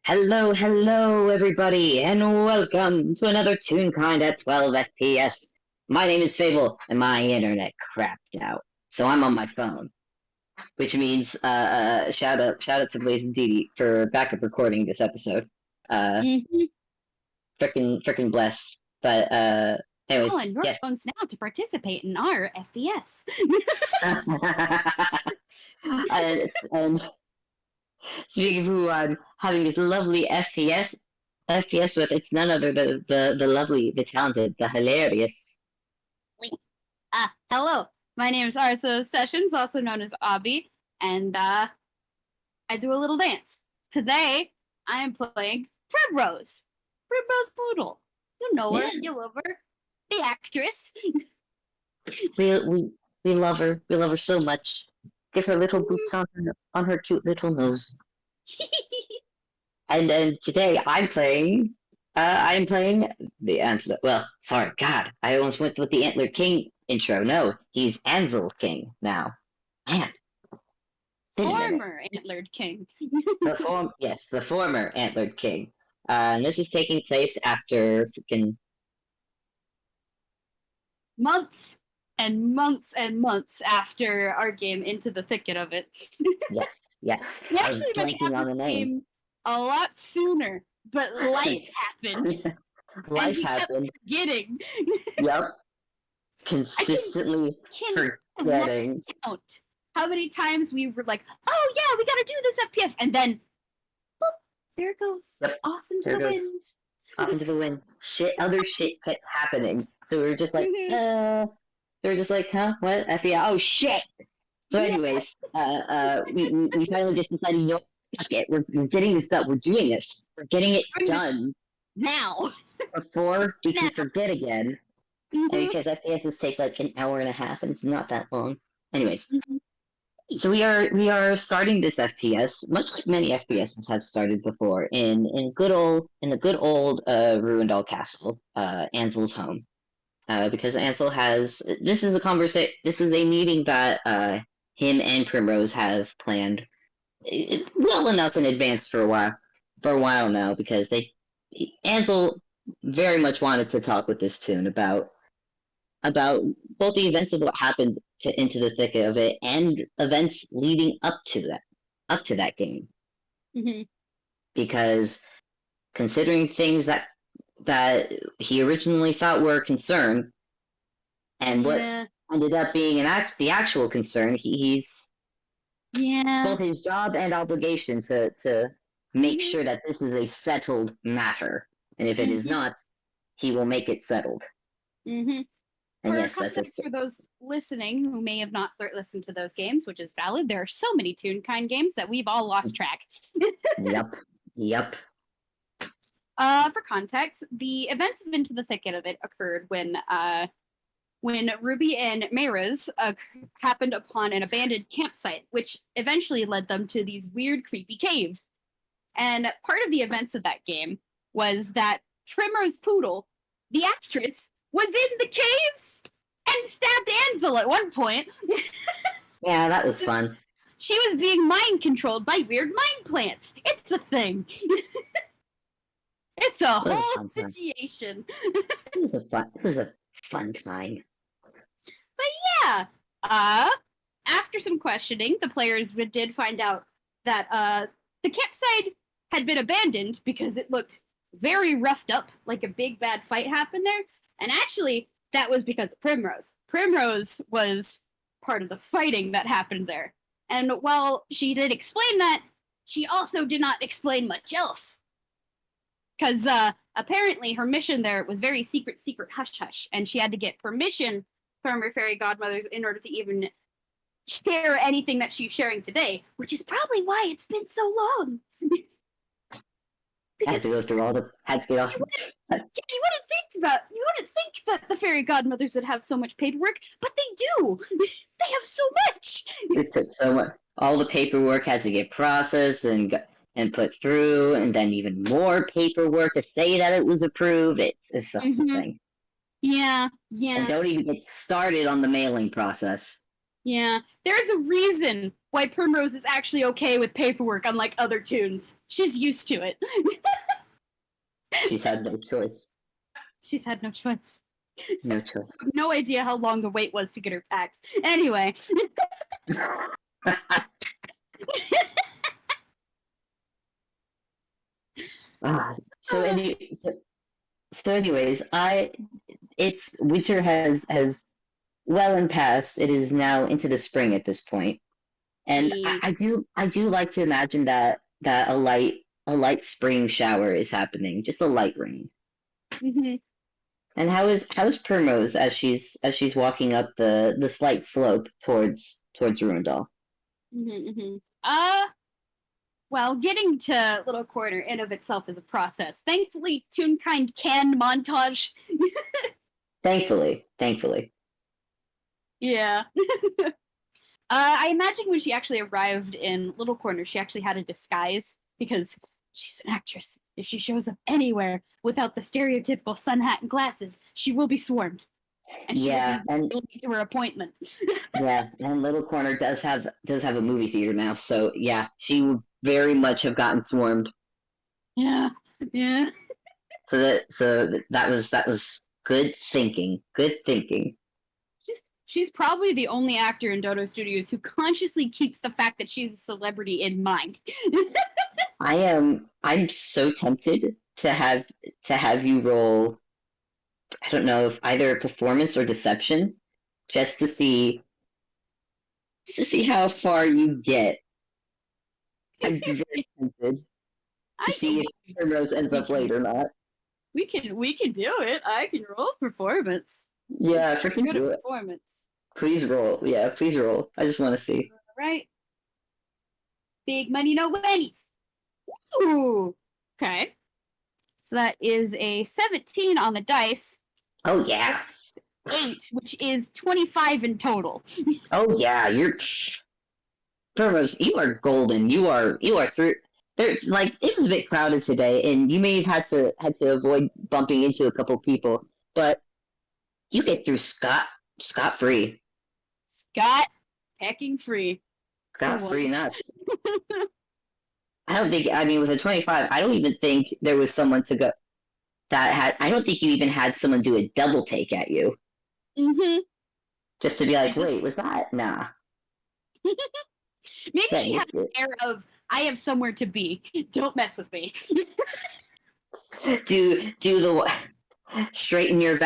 Hello, everybody, and welcome to another TuneKind at 12 FPS. My name is Fable, and my internet crapped out, so I'm on my phone, which means shout out to Blaze and Didi for backup recording this episode. Uh, Mhm. frickin' bless. But anyways, And your yes. phones now to participate in our FPS. and speaking of who I'm having this lovely FPS with, it's none other than the lovely, the talented, the hilarious. Hello. My name is Arsa Sessions, also known as Obby, and I do a little dance. Today, I am playing Primrose. Primrose Poodle. You know her, Yeah, you love her. The actress. we we we love her. We love her so much. Give her little boots on her cute little nose. And then today I'm playing the Antler. Well, sorry, God, I almost went with the Antler King intro. No, he's Ansel King now. Man, been a minute. Former Antlered King. The former Antlered King. And this is taking place after freaking Months and months and months after our game Into the Thicket of it. yes. We I was actually meant to blanking have on this the name. game a lot sooner, but life happened, and Life we kept happened. forgetting. Yep, I consistently can lost forgetting. count how many times we were like, "Oh yeah, we gotta do this FPS," and then, boop, there it goes, Yep, off into there the goes. wind. Off into the wind. Other shit kept happening. So we were just like, Mhm. they were just like, huh, what? FBI? Oh shit! So, Yeah, anyways, we finally just decided, you know, fuck it, we're getting this done. We're doing this. We're getting it bring this done now. before we can Now. forget again. And Mhm. because FPSs take like an hour and a half, and it's not that long. Anyways, Mhm. so we are starting this FPS, much like many FPSs have started before, in the good old ruined all castle, Ansel's home. Because Ansel has this is a meeting that him and Primrose have planned well enough in advance for a while now, because Ansel very much wanted to talk with this tune about both the events of what happened into the thicket of it and events leading up to that game, Mhm. because considering things that he originally thought were a concern and what Yeah. ended up being the actual concern, it's Yeah. both his job and obligation to make Mhm. sure that this is a settled matter, and if it is Mhm. not, he will make it settled. Mhm. And For yes, context, for those listening who may have not listened to those games, which is valid, there are so many Toon Kind games that we've all lost track. yep, yep. For context, the events of Into the Thicket of it occurred when Ruby and Mayra's happened upon an abandoned campsite, which eventually led them to these weird, creepy caves. And part of the events of that game was that Primrose Poodle, the actress, was in the caves and stabbed Ansel at one point. Yeah, that was fun. She was being mind controlled by weird mind plants. It's a thing. It's a It was a whole fun time. situation. It was a fun time. But yeah, uh, after some questioning, the players did find out that the campsite had been abandoned because it looked very roughed up, like a big bad fight happened there. And actually, that was because of Primrose. Primrose was part of the fighting that happened there. And while she did explain that, she also did not explain much else. Because apparently her mission there was very secret, secret, hush hush, and she had to get permission from her fairy godmothers in order to even share anything that she's sharing today, which is probably why it's been so long. I had Because to go through all the had to get off. you wouldn't think that the fairy godmothers would have so much paperwork, but they do. They have so much. It took so much. All the paperwork had to get processed and put through, and then even more paperwork to say that it was approved. It's the whole Mm-hmm. thing. Yeah, And yeah. don't even get started on the mailing process. Yeah, there's a reason why Primrose is actually okay with paperwork, unlike other tunes. She's used to it. She's had no choice. She's had no choice. No choice. No idea how long the wait was to get her packed. Anyway. Ah, so any so anyways, it's winter has well and past. It is now into the spring at this point, and I do like to imagine that a light spring shower is happening, just a light rain. Mm-hmm. And how's Primrose as she's walking up the slight slope towards Ruindal? Mm-hmm, mm-hmm. Well, getting to Little Corner in of itself is a process. Thankfully, Toonkind can montage. Thankfully. Yeah. I imagine when she actually arrived in Little Corner, she actually had a disguise because she's an actress. If she shows up anywhere without the stereotypical sun hat and glasses, she will be swarmed, and she will Yeah, and be late to her appointment. yeah, and Little Corner does have a movie theater now, so yeah, she would very much have gotten swarmed. Yeah, yeah. So that was good thinking. Good thinking. She's probably the only actor in Dodo Studios who consciously keeps the fact that she's a celebrity in mind. I'm so tempted to have you roll, I don't know if either performance or deception, just to see how far you get. I'm very tempted to I see if Primrose ends we up late can or not. we can do it. I can roll performance. Yeah, freaking Good at do it. performance. Please roll. Yeah, please roll. I just want to see. All right. Big money, no wennies. Ooh. Okay. So that is a 17 on the dice. Oh yeah. Plus 8, which is 25 in total. Oh yeah. You're Primrose. You are golden. You are through. There, like it was a bit crowded today, and you may have had to avoid bumping into a couple people, but you get through scot free. Scott packing free for Scot free once. nuts. I don't think. I mean, with a 25, I don't even think there was someone to go that had. I don't think you even had someone do a double take at you Mm-hmm. just to be like, Just wait, was that? Nah. maybe Yeah, she had an air of I have somewhere to be. Don't mess with me. do the straighten your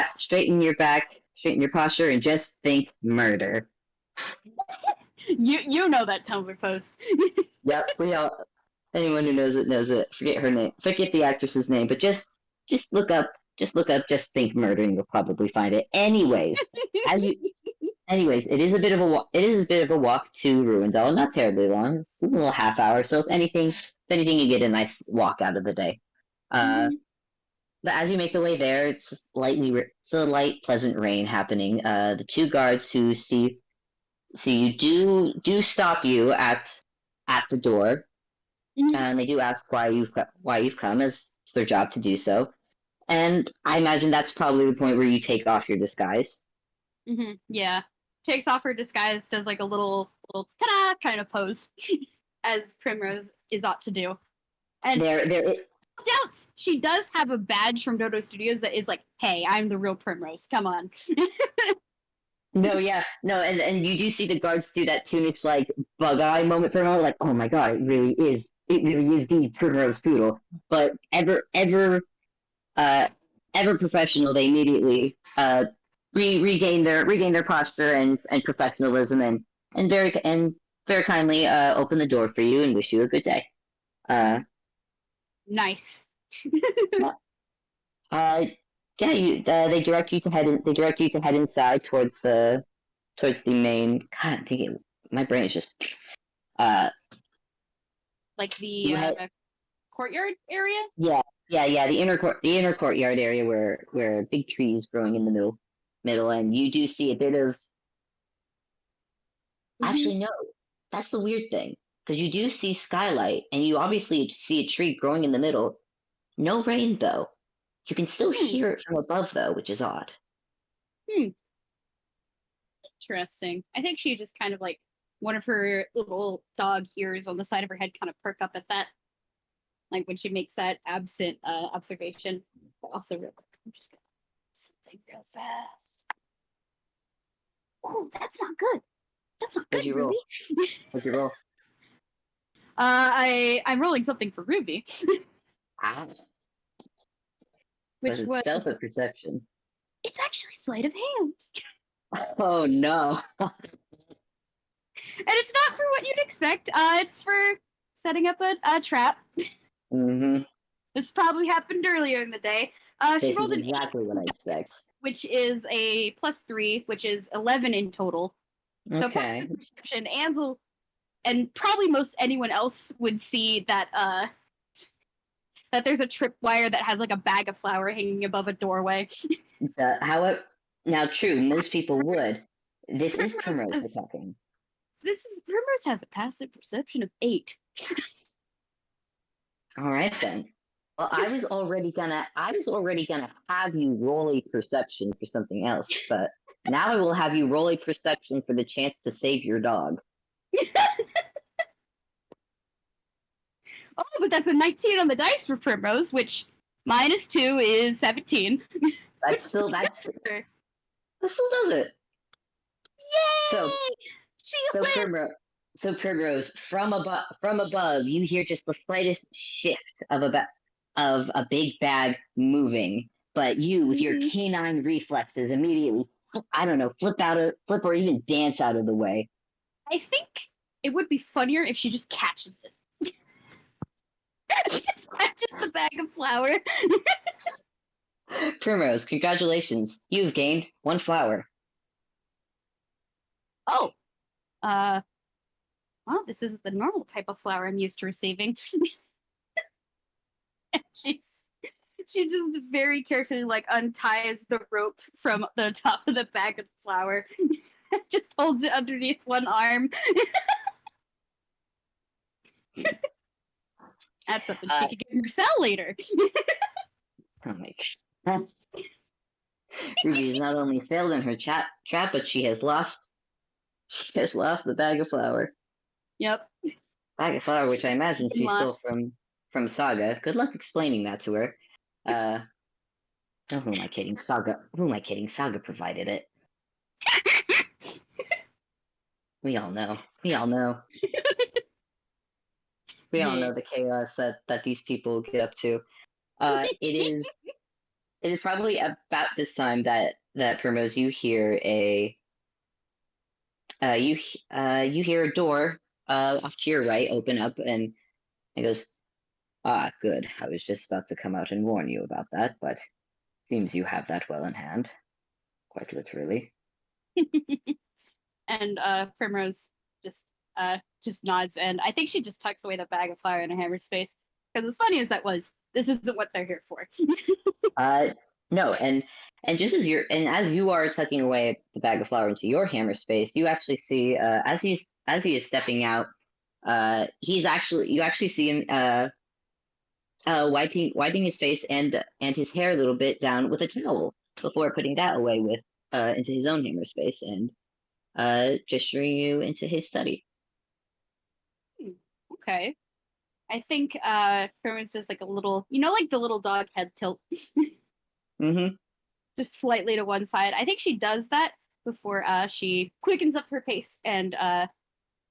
posture, and just think murder. You know that Tumblr post. Yep, we all. Anyone who knows it knows it. Forget her name. Forget the actress's name, but just look up. Just look up. Just think murder, and you'll probably find it. As you. Anyways, it is a bit of a walk to Ruindal. Not terribly long. It's a little half hour. So if anything, you get a nice walk out of the day. Uh, Mm-hmm. But as you make the way there, it's a light, pleasant rain happening. The two guards who see you do stop you at the door, Mm-hmm. and they do ask why you've come, as it's their job to do so. And I imagine that's probably the point where you take off your disguise. Mm-hmm. Yeah. Takes off her disguise, does like a little ta-da kind of pose, as Primrose is ought to do. And There, doubts she does have a badge from Dodo Studios that is like, "Hey, I'm the real Primrose. Come on." no, yeah, no, and you do see the guards do that Tunic like bug eye moment for a moment, like, oh my god, it really is the Primrose Poodle. But uh, ever professional, they immediately regain their posture and professionalism, and very kindly open the door for you and wish you a good day. Uh, Nice. uh, yeah, they direct you to head inside towards the main. God, I'm thinking my brain is just. Uh, Like the you head courtyard area. yeah, the inner courtyard area where big trees growing in the middle, and you do see a bit of. Mm-hmm. Actually, no, that's the weird thing, because you do see skylight, and you obviously see a tree growing in the middle. No rain though. You can still Hmm. hear it from above though, which is odd. Hmm. Interesting. I think she just kind of like one of her little dog ears on the side of her head kind of perk up at that, like when she makes that absent observation. But also, real quick, I'm just gonna something real fast. Oh, that's not good. That's not What'd good, you Ruby. roll? What'd you roll? I'm rolling something for Ruby, Ah, was which it was stealth or perception? it's actually sleight of hand, Oh no. and it's not for what you'd expect. It's for setting up a trap. Mm-hmm. This probably happened earlier in the day. She This rolled is an 8 exactly what I expect. which is a +3, which is 11 in total. So plus the Okay. perception, Ansel and probably most anyone else would see that that there's a tripwire that has like a bag of flour hanging above a doorway. However, now true, most people would. This is Primrose Primrose we're has talking. Primrose has a passive perception of 8. All right then. Well, I was already gonna have you roll a perception for something else, but now I will have you roll a perception for the chance to save your dog. Oh, but that's a 19 on the dice for Primrose, which -2 is 17. Which That's still that her. still does it. So Yay! She so lived! Primrose, from above, you hear just the slightest shift of a big bag moving, but you, with your canine reflexes, immediately, I don't know, flip or even dance out of the way. I think it would be funnier if she just catches it. Just catches the bag of flour. Primrose, congratulations, you've gained 1 flower. Oh, well, this is the normal type of flour I'm used to receiving. She's she just very carefully like unties the rope from the top of the bag of flour. Just holds it underneath one arm. That's something she could get herself later. Oh my god. Ruby has not only failed in her trap, but she has lost the bag of flour. Yep. Bag of flour, which I She's imagine been she stole lost. from Saga. Good luck explaining that to her. Uh, oh, who am I kidding? Saga. Who am I kidding? Saga provided it. We all know. We all know. We all Yeah. know the chaos that these people get up to. It is probably about this time that Primrose, you hear you hear a door off to your right open up, and it goes, ah, good. I was just about to come out and warn you about that, but seems you have that well in hand, quite literally. And Primrose just nods, and I think she just tucks away the bag of flour in her hammer space. Because as funny as that was, this isn't what they're here for. Uh, no, and just as you are tucking away the bag of flour into your hammer space, you actually see as he is stepping out, you actually see him wiping his face and his hair a little bit down with a towel before putting that away with into his own hammer space and gesturing you into his study. Okay. I think Primrose does like a little, like the little dog head tilt, Mm-hmm. just slightly to one side. I think she does that before she quickens up her pace and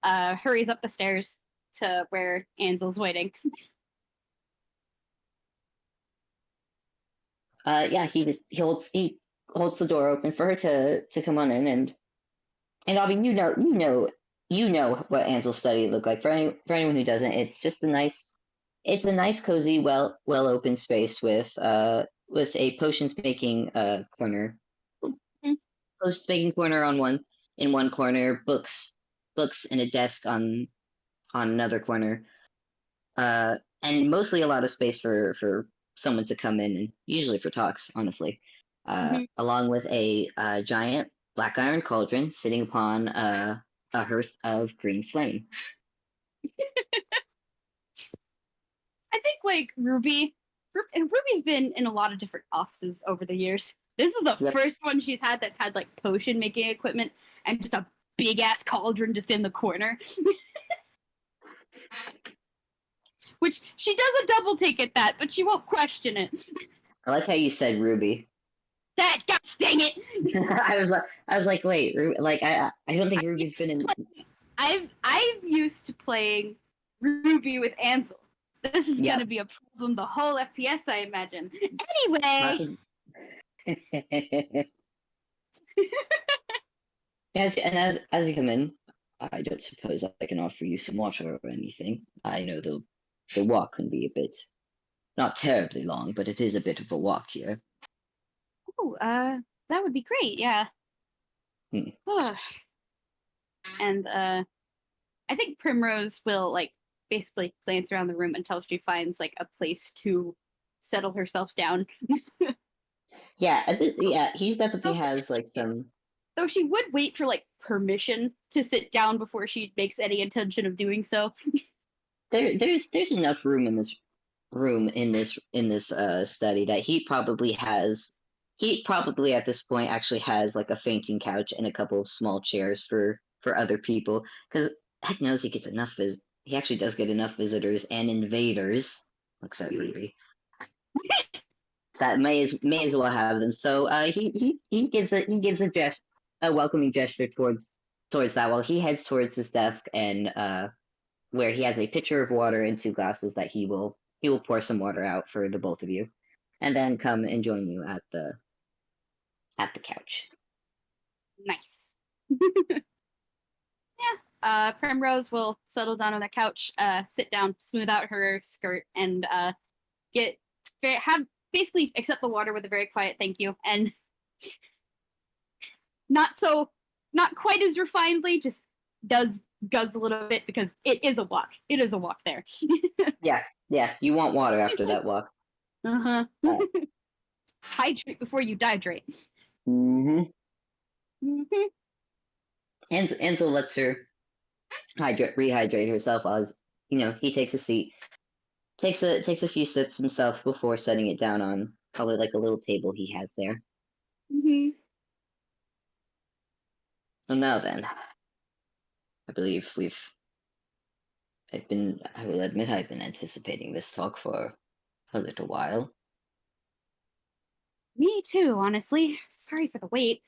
hurries up the stairs to where Ansel's waiting. Yeah, he holds the door open for her to come on in, and Obby, you know what Ansel's study looked like. For anyone who doesn't, it's a nice, cozy, well open space with a potions making corner, potions making corner on one corner, books and a desk on another corner, and mostly a lot of space for someone to come in and usually for talks, honestly. Mhm. Along with a giant black iron cauldron sitting upon a hearth of green flame. I think like Ruby's been in a lot of different offices over the years. This is the Yep. first one she's had that's had like potion making equipment, and just a big ass cauldron just in the corner. Which she does a double take at that, but she won't question it. I like how you said Ruby. That gosh dang it! I was like, wait, like I don't think Ruby's been in. I'm used to playing Ruby with Ansel. This is gonna be a problem the whole FPS, I imagine. Anyway. As you come in, I don't suppose I can offer you some water or anything. I know the walk can be a bit, not terribly long, but it is a bit of a walk here. Oh, that would be great. Yeah. And I think Primrose will like basically glance around the room until she finds like a place to settle herself down. Yeah, he definitely has like some. Though she would wait for like permission to sit down before she makes any intention of doing so. There's enough room in this study that he probably has. He probably at this point actually has like a fainting couch and a couple of small chairs for other people, because heck knows he gets enough he actually does get enough visitors and invaders. Looks at Ruby. That may as well have them. So he gives a welcoming gesture towards that while he heads towards his desk and where he has a pitcher of water and 2 glasses that he will pour some water out for the both of you, and then come and join you at the couch. Nice. Yeah. Primrose will settle down on the couch, sit down, smooth out her skirt, and basically accept the water with a very quiet thank you, and not quite as refinedly, just does guzz a little bit because it is a walk. It is a walk there. Yeah. You want water after that walk. Hydrate before you dihydrate. Ansel lets her rehydrate herself as he takes a seat, takes a few sips himself before setting it down on probably like a little table he has there. And now then, I believe I will admit I've been anticipating this talk for a little while. Me too, honestly. Sorry for the wait.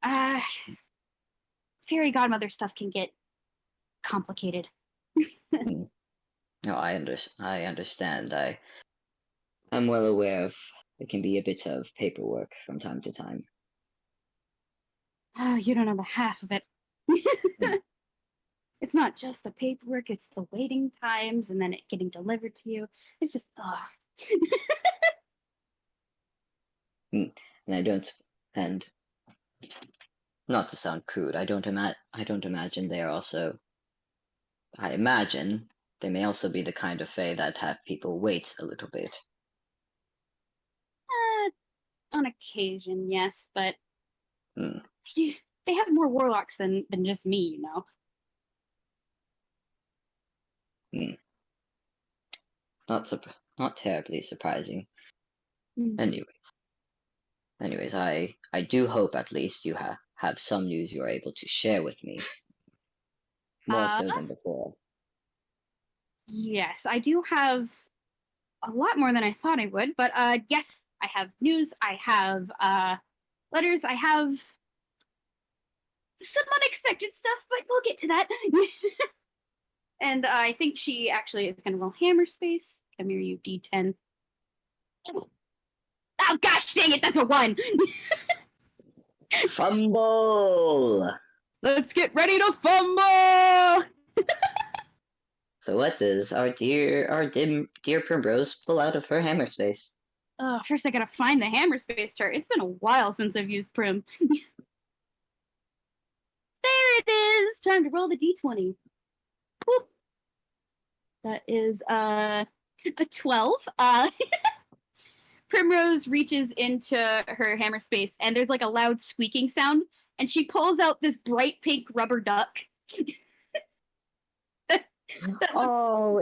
Fairy godmother stuff can get complicated. No, I understand. I'm well aware of it can be a bit of paperwork from time to time. You don't know the half of it. It's not just the paperwork, it's the waiting times and then it getting delivered to you. It's just, And not to sound crude, I don't imagine they are also. I imagine they may also be the kind of fae that have people wait a little bit. On occasion, yes, but they have more warlocks than just me, you know. Not terribly surprising. Anyways, I do hope at least you have some news you're able to share with me. More so than before. Yes, I do have a lot more than I thought I would, but yes, I have news, I have letters, I have some unexpected stuff, but we'll get to that. And I think she actually is going to roll hammer space. Come here, you D10. Oh gosh, dang it, that's a 1. Fumble! Let's get ready to fumble! So what does our dear Primrose pull out of her hammer space? Oh, first I gotta find the hammer space chart. It's been a while since I've used Prim. There it is! Time to roll the D20. Boop. That is a 12. Primrose reaches into her hammer space and there's like a loud squeaking sound and she pulls out this bright pink rubber duck.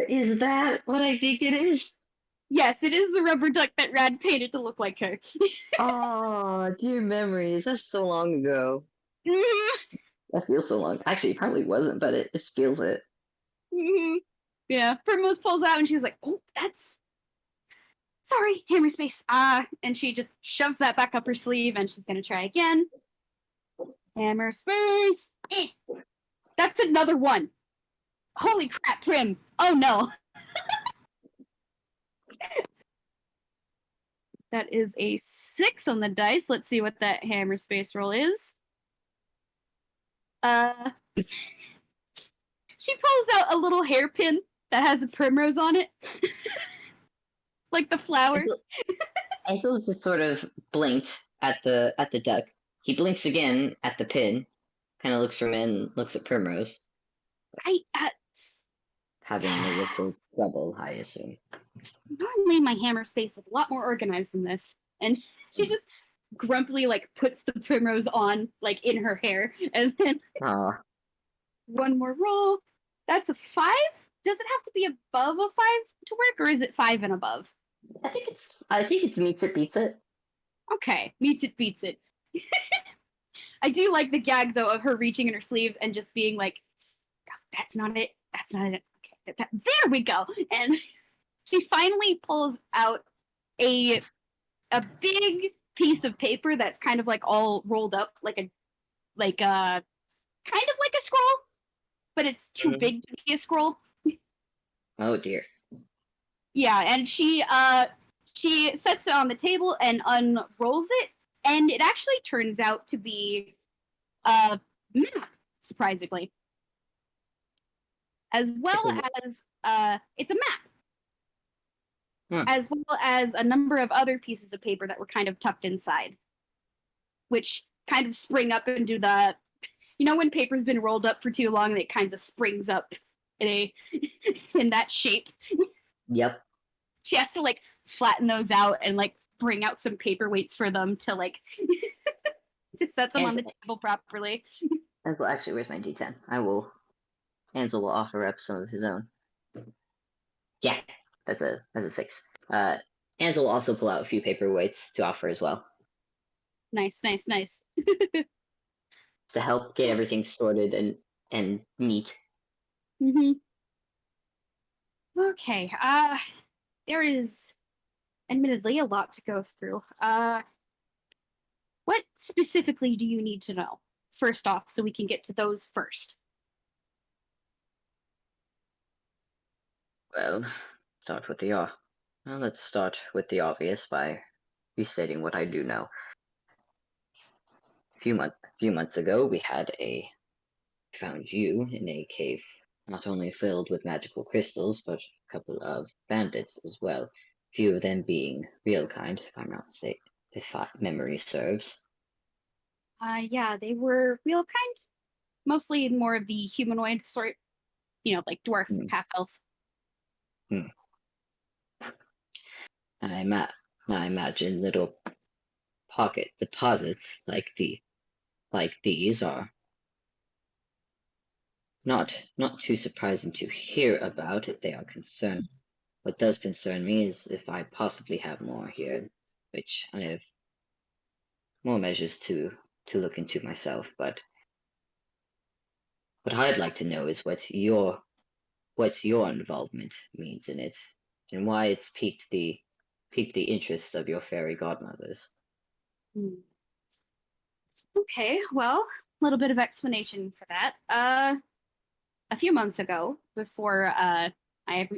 Is that what I think it is? Yes, it is the rubber duck that Rad painted to look like her. Oh, dear memories. That's so long ago. That feels so long. Actually, it probably wasn't, but it feels it. Mhm. Yeah, Primrose pulls out and she's like, "Oh, that's sorry, hammer space." And she just shoves that back up her sleeve and she's gonna try again. Hammer space. That's another one. Holy crap, Prim. Oh no. That is a 6 on the dice. Let's see what that hammer space roll is. Uh, she pulls out a little hairpin that has a primrose on it, like the flower. Ansel just sort of blinked at the duck. He blinks again at the pin, kind of looks from in, looks at Primrose, I having a little trouble, I assume. normally my hammer space is a lot more organized than this, and she just grumpily like puts the primrose on like in her hair, and then Ah, one more roll. That's a 5. Does it have to be above a 5 to work, or is it 5 and above? I think it's meets it beats it. Okay, meets it, beats it. I do like the gag though of her reaching in her sleeve and just being like, "That's not it. That's not it." Okay, there we go. And she finally pulls out a big piece of paper that's kind of like all rolled up like a kind of like a scroll, but it's too Mhm. big to be a scroll. Oh dear. Yeah, and she sets it on the table and unrolls it, and it actually turns out to be a map, surprisingly, as It's well a as it's a map, huh. as well as a number of other pieces of paper that were kind of tucked inside, which kind of spring up and do the when paper's been rolled up for too long and it kind of springs up in a in that shape. Yep. She has to like flatten those out and like bring out some paperweights for them to like to set them on the table properly. Ansel, actually, where's my D10? Ansel will offer up some of his own. Yeah, that's a 6. Ansel will also pull out a few paperweights to offer as well Nice, nice, nice. to help get everything sorted and neat. Mm-hmm. Okay. There is admittedly a lot to go through. What specifically do you need to know? First off, so we can get to those first. Well, start with the well, let's start with the obvious by restating what I do know. Few months ago, we found you in a cave, not only filled with magical crystals, but a couple of bandits as well. Few of them being real kind, if I'm not mistaken, if memory serves. Yeah, they were real kind. Mostly more of the humanoid sort, like dwarf, Hmm. half elf. Hmm. I, ima- I imagine little pocket deposits like these are not too surprising to hear about if they are concerned. What does concern me is if I possibly have more here, which I have more measures to look into myself. But what I'd like to know is what your involvement means in it, and why it's piqued the interests of your fairy godmothers. Hmm. Okay, well, a little bit of explanation for that. A few months ago, before I ever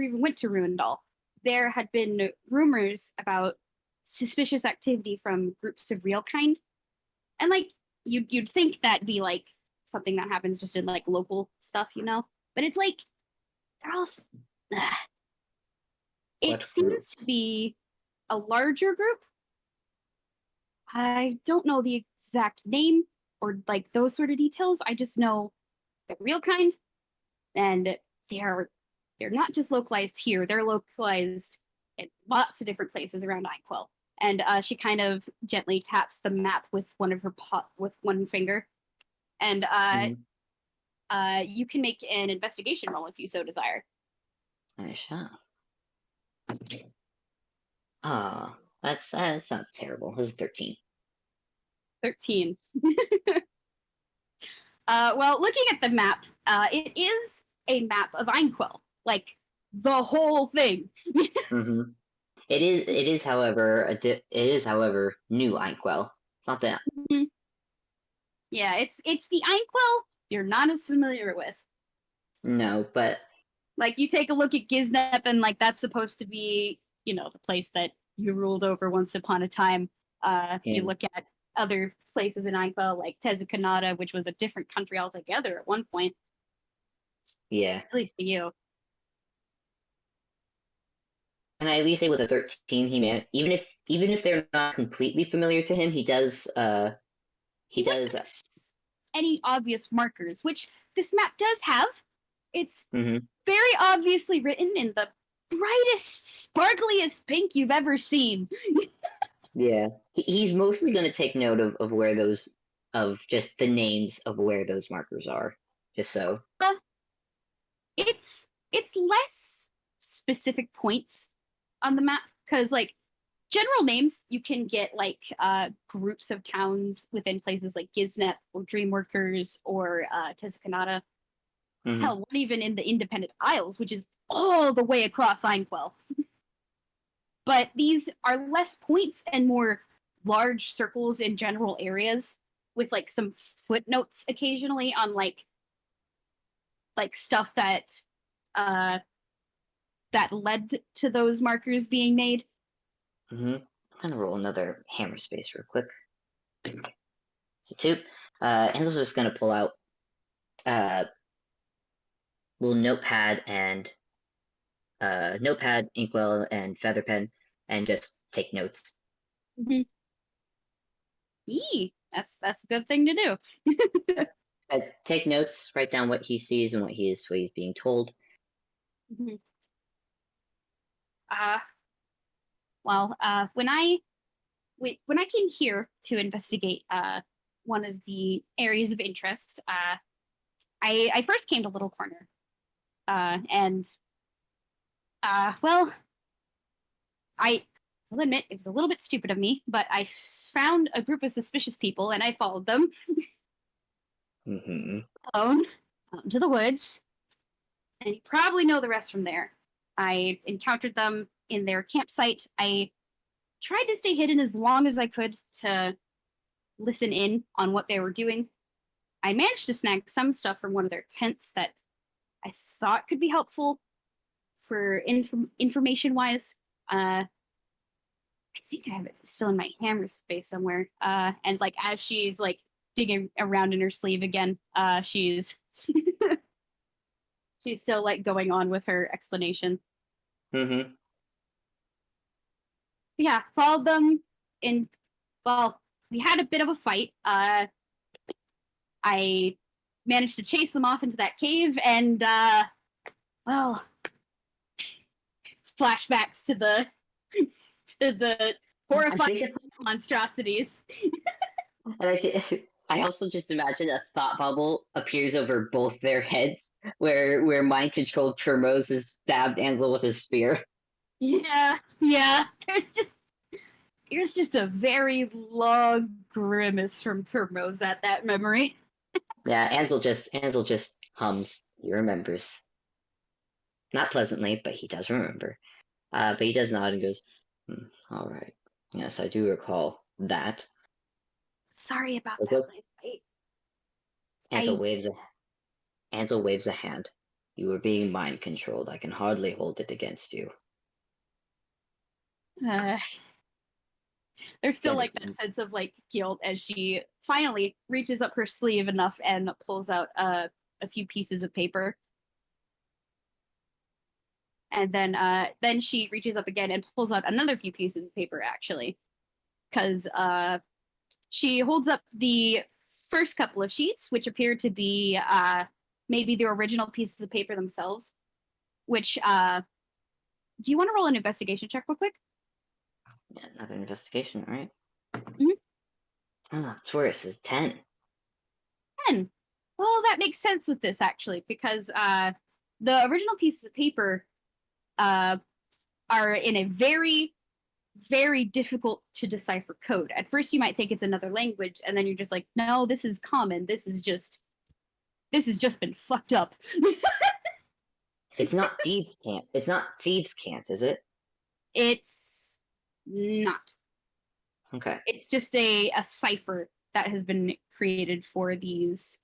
even went to Ruindal, there had been rumors about suspicious activity from groups of real kind, and like you'd think that'd be like something that happens just in like local stuff, but it's like they're all. It What seems to groups? be a larger group. I don't know the exact name or like those sort of details. I just know the real kind, and they're they're not just localized here. They're localized in lots of different places around Inkwell. And she kind of gently taps the map with one of her with one finger, and Hmm, you can make an investigation roll if you so desire. I shall. Ah, that's not terrible. This is 13. 13. Well, looking at the map, it is a map of Einquell, like the whole thing. Hmm. It is, however, it is, however, new Inkwell. It's not that. Yeah, it's the Einquell you're not as familiar with. No, but Like you take a look at Giznep, and like that's supposed to be, the place that you ruled over once upon a time. You yeah, look at other places in Einquell, like Tezukanata, which was a different country altogether at one point, yeah. at least to you. And I at least say with a 13, even if they're not completely familiar to him, he He wouldn't does. miss any obvious markers, which this map does have. It's Mhm. very obviously written in the brightest, sparkliest pink you've ever seen. Yeah, he's mostly going to take note of where those of just the names of where those markers are, just so. Uh, it's less specific points on the map because like general names you can get like groups of towns within places like Giznep or Dreamworkers or Tezukanata. Hmm. Hell, one even in the Independent Isles, which is all the way across Einquell. But these are less points and more large circles in general areas with like some footnotes occasionally on like stuff uh that led to those markers being made. Hmm. I'm gonna roll another hammer space real quick. So two. Ansel's just gonna pull out a little notepad, inkwell, and feather pen, and just take notes. Mm-hmm. That's a good thing to do. Take notes, write down what he sees and what he's being told. Mhm. uh well, when I came here to investigate one of the areas of interest, I first came to Little Corner, and well, I will admit it was a little bit stupid of me, but I found a group of suspicious people and I followed them Hmm. alone out into the woods, and you probably know the rest from there. I encountered them in their campsite. I tried to stay hidden as long as I could to listen in on what they were doing. I managed to snag some stuff from one of their tents that I thought could be helpful for information wise. I think I have it still in my hammer space somewhere. And like as she's like digging around in her sleeve again, she's still like going on with her explanation. Hmm. Yeah, followed them in. Well, we had a bit of a fight. I managed to chase them off into that cave, and well, flashbacks to the to the I horrifying think it's, monstrosities. and I also just imagine a thought bubble appears over both their heads, where mind controlled Primrose has stabbed Ansel with his spear. Yeah, yeah. There's just a very long grimace from Primrose at that memory. Yeah, Ansel just hums. He remembers, not pleasantly, but he does remember. But he does nod and goes, "Hmm, all right. Yes, I do recall that." Sorry about that, Okay. I, Ansel waves a Ansel waves a hand. You were being mind controlled. I can hardly hold it against you. there's still Then like that sense of like guilt as she finally reaches up her sleeve enough and pulls out a few pieces of paper, and then she reaches up again and pulls out another few pieces of paper actually, because she holds up the first couple of sheets, which appear to be maybe the original pieces of paper themselves. Which do you want to roll an investigation check real quick? yeah, another investigation, all right? Mhm. Oh, it's worse. It's 10. 10. Well, that makes sense with this actually, because the original pieces of paper uh, are in a very, very difficult to decipher code. At first, you might think it's another language, and then you're just like, no, this is common. This is just This has just been fucked up. It's not thieves' can't. It's not thieves' can't, is it? It's not. Okay. It's just a cipher that has been created for these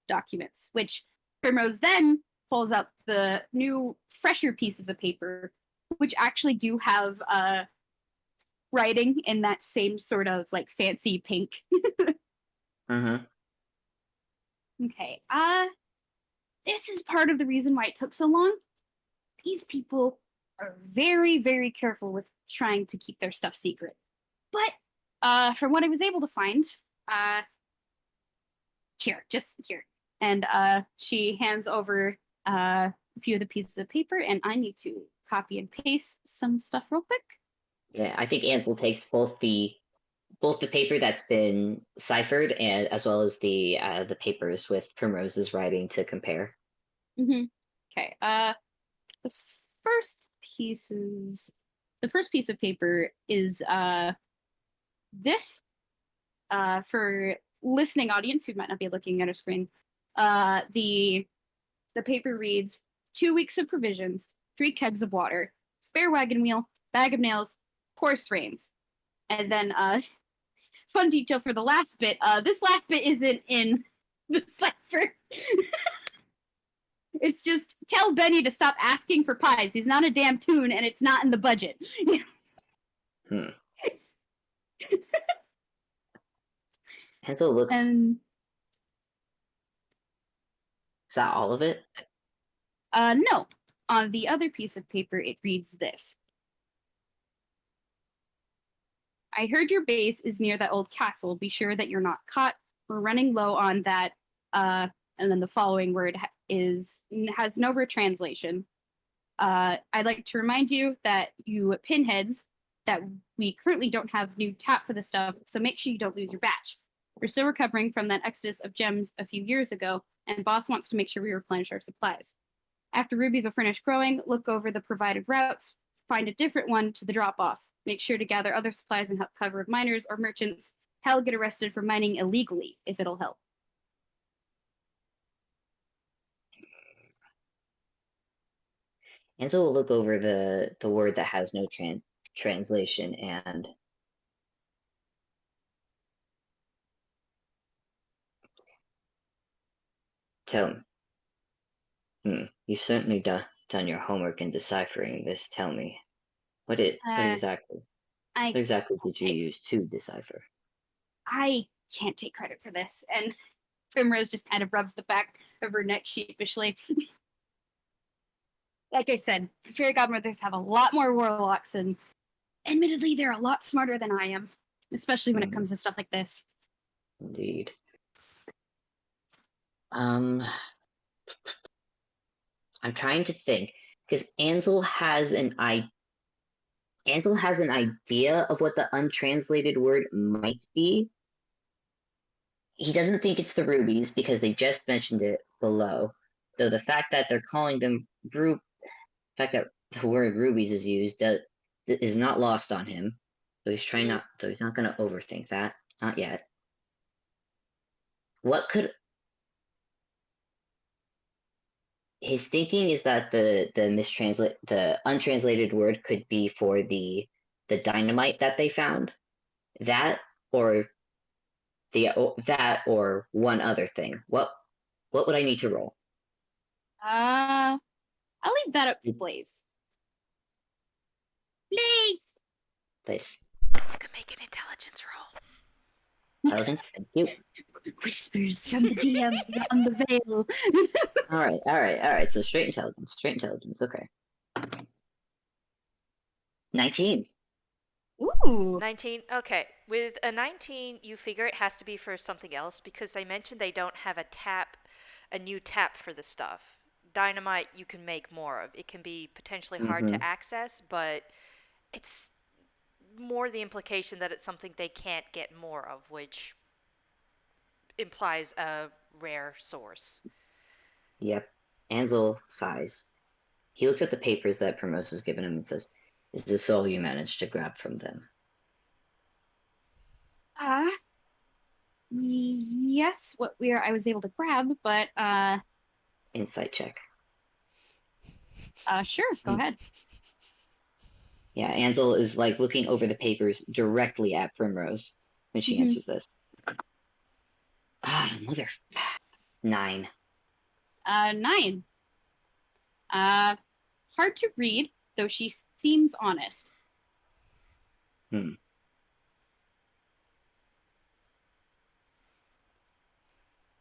documents, which Primrose then pulls out the new, fresher pieces of paper, which actually do have writing in that same sort of like fancy pink. Mm-hmm. Okay. This is part of the reason why it took so long. These people are very, very careful with trying to keep their stuff secret. But from what I was able to find, uh, just here. And she hands over a few of the pieces of paper, and I need to copy and paste some stuff real quick. Yeah, I think Ansel takes both the paper that's been ciphered and as well as the papers with Primrose's writing to compare. Mm-hmm. Okay. The first pieces, the first piece of paper is this. For listening audience who might not be looking at a screen, the paper reads 2 weeks of provisions, 3 kegs of water, spare wagon wheel, bag of nails, coarse reins. And then fun detail for the last bit, this last bit isn't in the cipher. It's just tell Benny to stop asking for pies. He's not a damn tune and it's not in the budget. Hmm. Ansel looks. And Is that all of it? no. On the other piece of paper, it reads this. I heard your base is near that old castle. Be sure that you're not caught. We're running low on that. And then the following word has no retranslation. I'd like to remind you that you pinheads that we currently don't have new tap for the stuff, so make sure you don't lose your batch. We're still recovering from that exodus of gems a few years ago, and boss wants to make sure we replenish our supplies. After rubies are finished growing, look over the provided routes, find a different one to the drop off. Make sure to gather other supplies and help cover miners or merchants. Hell, get arrested for mining illegally if it'll help. Ansel will look over the word that has no translation and tell him. You've certainly done your homework in deciphering this. Tell me, what Uh, exactly I what exactly did you take, use to decipher? I can't take credit for this. And Primrose just kind of rubs the back of her neck sheepishly. Like I said, fairy godmothers have a lot more warlocks, and admittedly, they're a lot smarter than I am, especially when it Hmm, comes to stuff like this. indeed. Um, I'm trying to think because Ansel has an idea of what the untranslated word might be. He doesn't think it's the rubies because they just mentioned it below. Though the fact that they're calling them fact that the word rubies is used is not lost on him. Though he's not going to overthink that. Not yet. What could his thinking is that the untranslated word could be for the dynamite that they found, that or that or one other thing. What would I need to roll? I'll leave that up to Blaze. Blaze! Please. You can make an intelligence roll. Intelligence, thank you. Whispers from the DM beyond the veil. All right. So straight intelligence. Okay. 19. Ooh. 19. Okay. With a 19, you figure it has to be for something else because they mentioned they don't have a new tap for the stuff. Dynamite you can make more of. It can be potentially hard Mm-hmm. to access, but it's more the implication that it's something they can't get more of, which implies a rare source. Yep. Ansel sighs. He looks at the papers that Primrose has given him and says, "Is this all you managed to grab from them?" Ah, Yes, I was able to grab, but Insight check. sure, go Hmm. ahead. Yeah, Ansel is like looking over the papers directly at Primrose when she Hmm. answers this. Ah, mother. 9. 9. Uh, hard to read, though she seems honest. Hmm.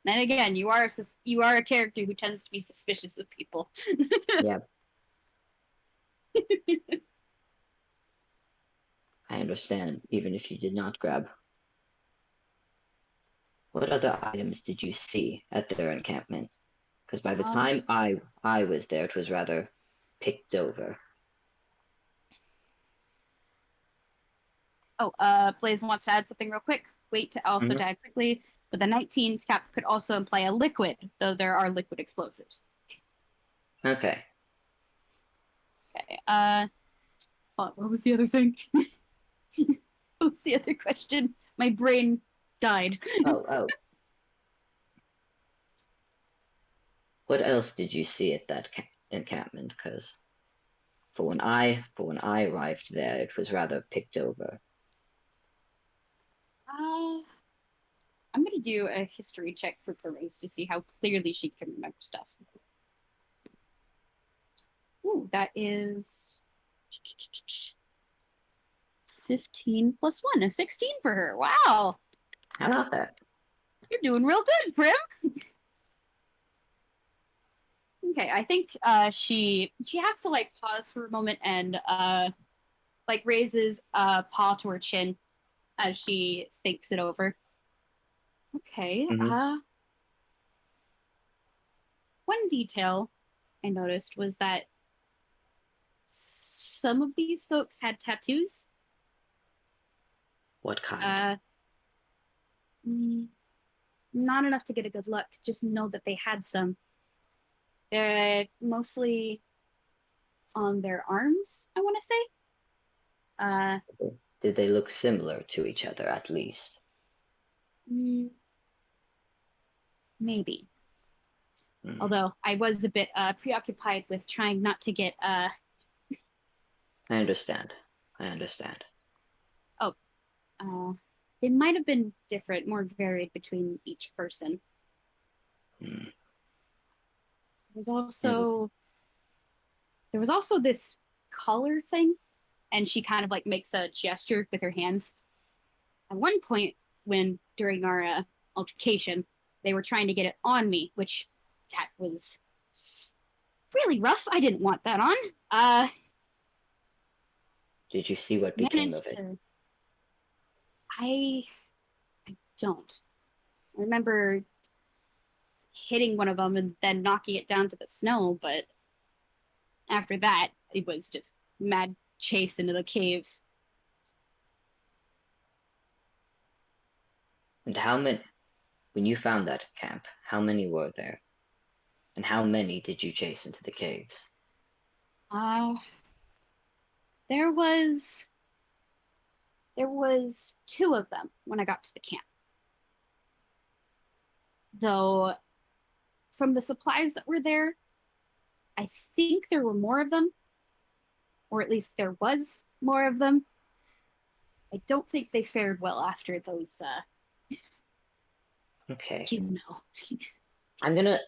And again, you are a character who tends to be suspicious of people. Yeah, I understand, even if you did not grab. What other items did you see at their encampment? Because by the Um, time I was there, it was rather picked over. Blaze wants to add something real quick. Wait to also Hmm. to add quickly. But the 19's cap could also imply a liquid, though there are liquid explosives. Okay. Okay. What was the other thing? What was the other question? My brain died. Oh. What else did you see at that encampment? Because for when I arrived there, it was rather picked over. Uh, I'm gonna do a history check for Perose to see how clearly she can remember stuff. Ooh, that is 15 plus 1, a 16 for her. Wow, How about that? you're doing real good, Prim. Okay, I think she has to like pause for a moment and like raises a paw to her chin as she thinks it over. Okay, Hmm. one detail I noticed was that some of these folks had tattoos. What kind? Uh, mm, not enough to get a good look. Just know that they had some. They're mostly on their arms, I want to say. Uh, Did they look similar to each other at least? mm, maybe. Hmm. Although I was a bit preoccupied with trying not to get I understand. I understand. oh they might have been different, more varied between each person. Hmm. There was Answers. also there was also this color thing, and she kind of like makes a gesture with her hands. At one point, when during our altercation, they were trying to get it on me, which that was really rough. I didn't want that on. Did you see what became of Managed it? to. I I don't. I remember hitting one of them and then knocking it down to the snow, but after that, it was just mad chase into the caves. And how many, when you found that camp, how many were there? And how many did you chase into the caves? Uh, there was there was 2 of them when I got to the camp. Though from the supplies that were there, I think there were more of them, or at least there was more of them. I don't think they fared well after those. Okay. You know. I'm gonna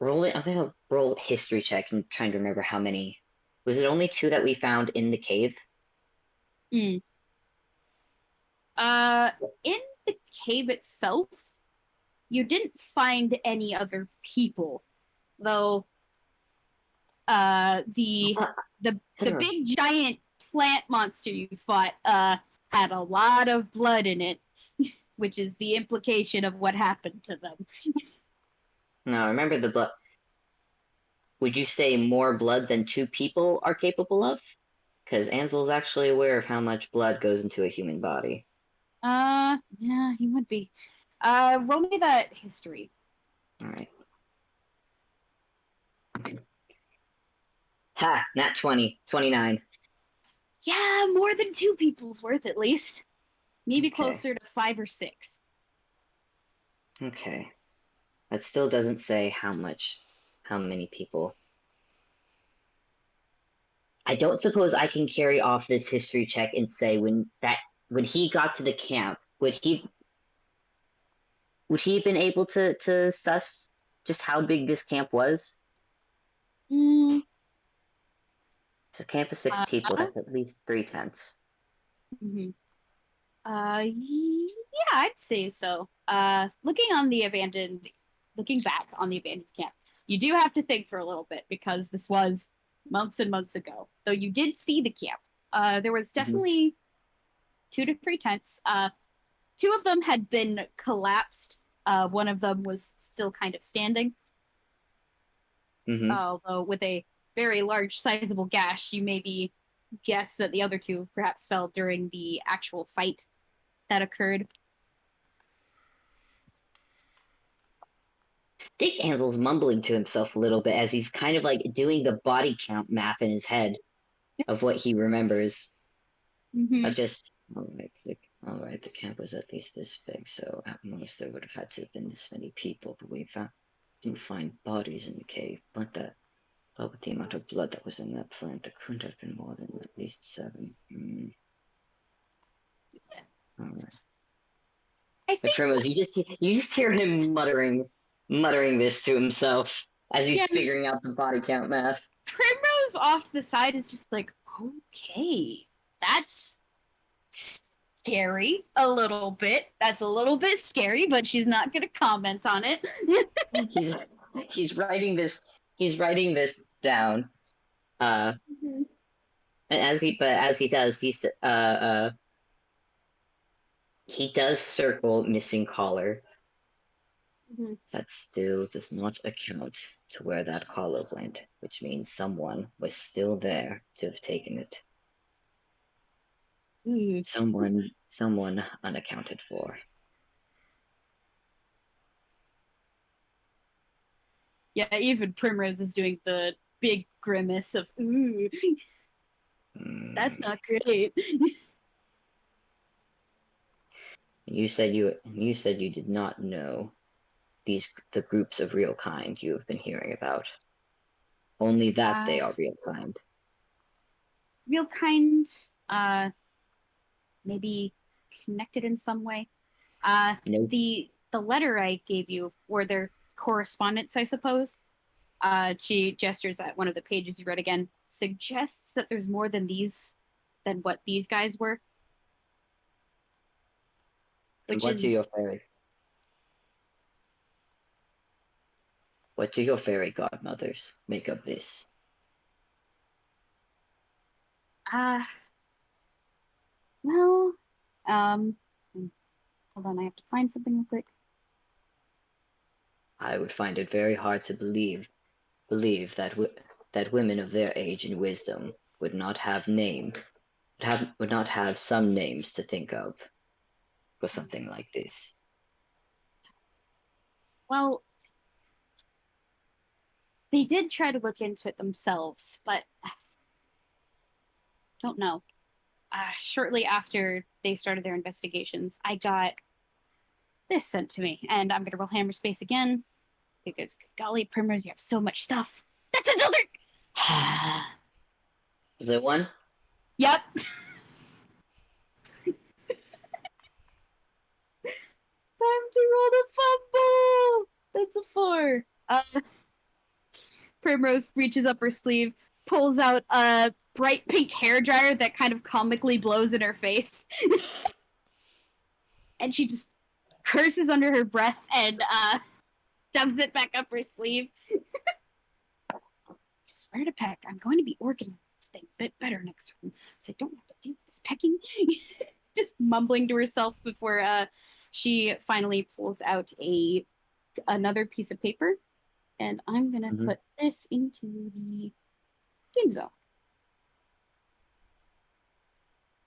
I'm gonna roll a history check and trying to remember how many. Was it only 2 that we found in the cave? Mm. Uh, in the cave itself, you didn't find any other people, though. I The thought I the don't know. big giant plant monster you fought had a lot of blood in it, which is the implication of what happened to them. No, I remember the blood. Would you say more blood than 2 people are capable of? Because Ansel's actually aware of how much blood goes into a human body. Yeah, he would be. Roll me that history. All right. Ha! Nat 20, 29. Yeah, more than 2 people's worth at least. Maybe Okay. closer to 5 or 6. Okay. That still doesn't say how many people. I don't suppose I can carry off this history check and say when he got to the camp, would he have been able to suss just how big this camp was? Mm, It's a camp of 6 people. uh, That's at least 3/10. mhm. Yeah, I'd say so. Looking back on the abandoned camp, you do have to think for a little bit because this was months and months ago. Though you did see the camp. There was Mm-hmm. definitely 2 to 3 tents. Two of them had been collapsed. One of them was still kind of standing, Mm-hmm. although with a very large, sizable gash. You maybe guess that the other two perhaps fell during the actual fight that occurred. I think Ansel's mumbling to himself a little bit as he's kind of like doing the body count math in his head of what he remembers. Mm-hmm. Of just all right, the camp was at least this big, so at most there would have had to have been this many people, but didn't find bodies in the cave. But with the amount of blood that was in that plant, there couldn't have been more than at least 7. All right. I But think, Primrose, you just hear him muttering this to himself as he's yeah, figuring out the body count math. Primrose off to the side is just like, okay, that's scary a little bit. That's a little bit scary, but she's not going to comment on it. He's he's writing this down. Uh, and as he does, he does circle missing collar. Mhm. That still does not account to where that collar went, which means someone was still there to have taken it. Ooh. Someone unaccounted for. Yeah, even Primrose is doing the big grimace of, ooh, that's Mm. not great. You said you did not know the groups of real kind you have been hearing about. Only that uh, they are real kind. real kind, uh, maybe connected in some way. Nope. The letter I gave you, or their correspondence, I suppose. She gestures at one of the pages you read again, suggests that there's more than what these guys were, And which is what do your fairy godmothers make of this? uh well, um, hold on, I have to find something real quick. I would find it very hard to believe that women of their age and wisdom would not have some names to think of for something like this. Well, they did try to look into it themselves, but don't know. Shortly after they started their investigations, I got this sent to me, and I'm gonna roll hammer space again because, golly, Primrose, you have so much stuff. That's another. Is it one? Yep. Time to roll the fumble. That's a 4. Primrose reaches up her sleeve, pulls out a bright pink hair dryer that kind of comically blows in her face, and she just curses under her breath and shoves it back up her sleeve. I swear to Peck, I'm going to be organizing this thing a bit better next time, so I don't have to deal with this pecking. Just mumbling to herself before she finally pulls out another piece of paper, and I'm gonna Mm-hmm. put this into the game zone.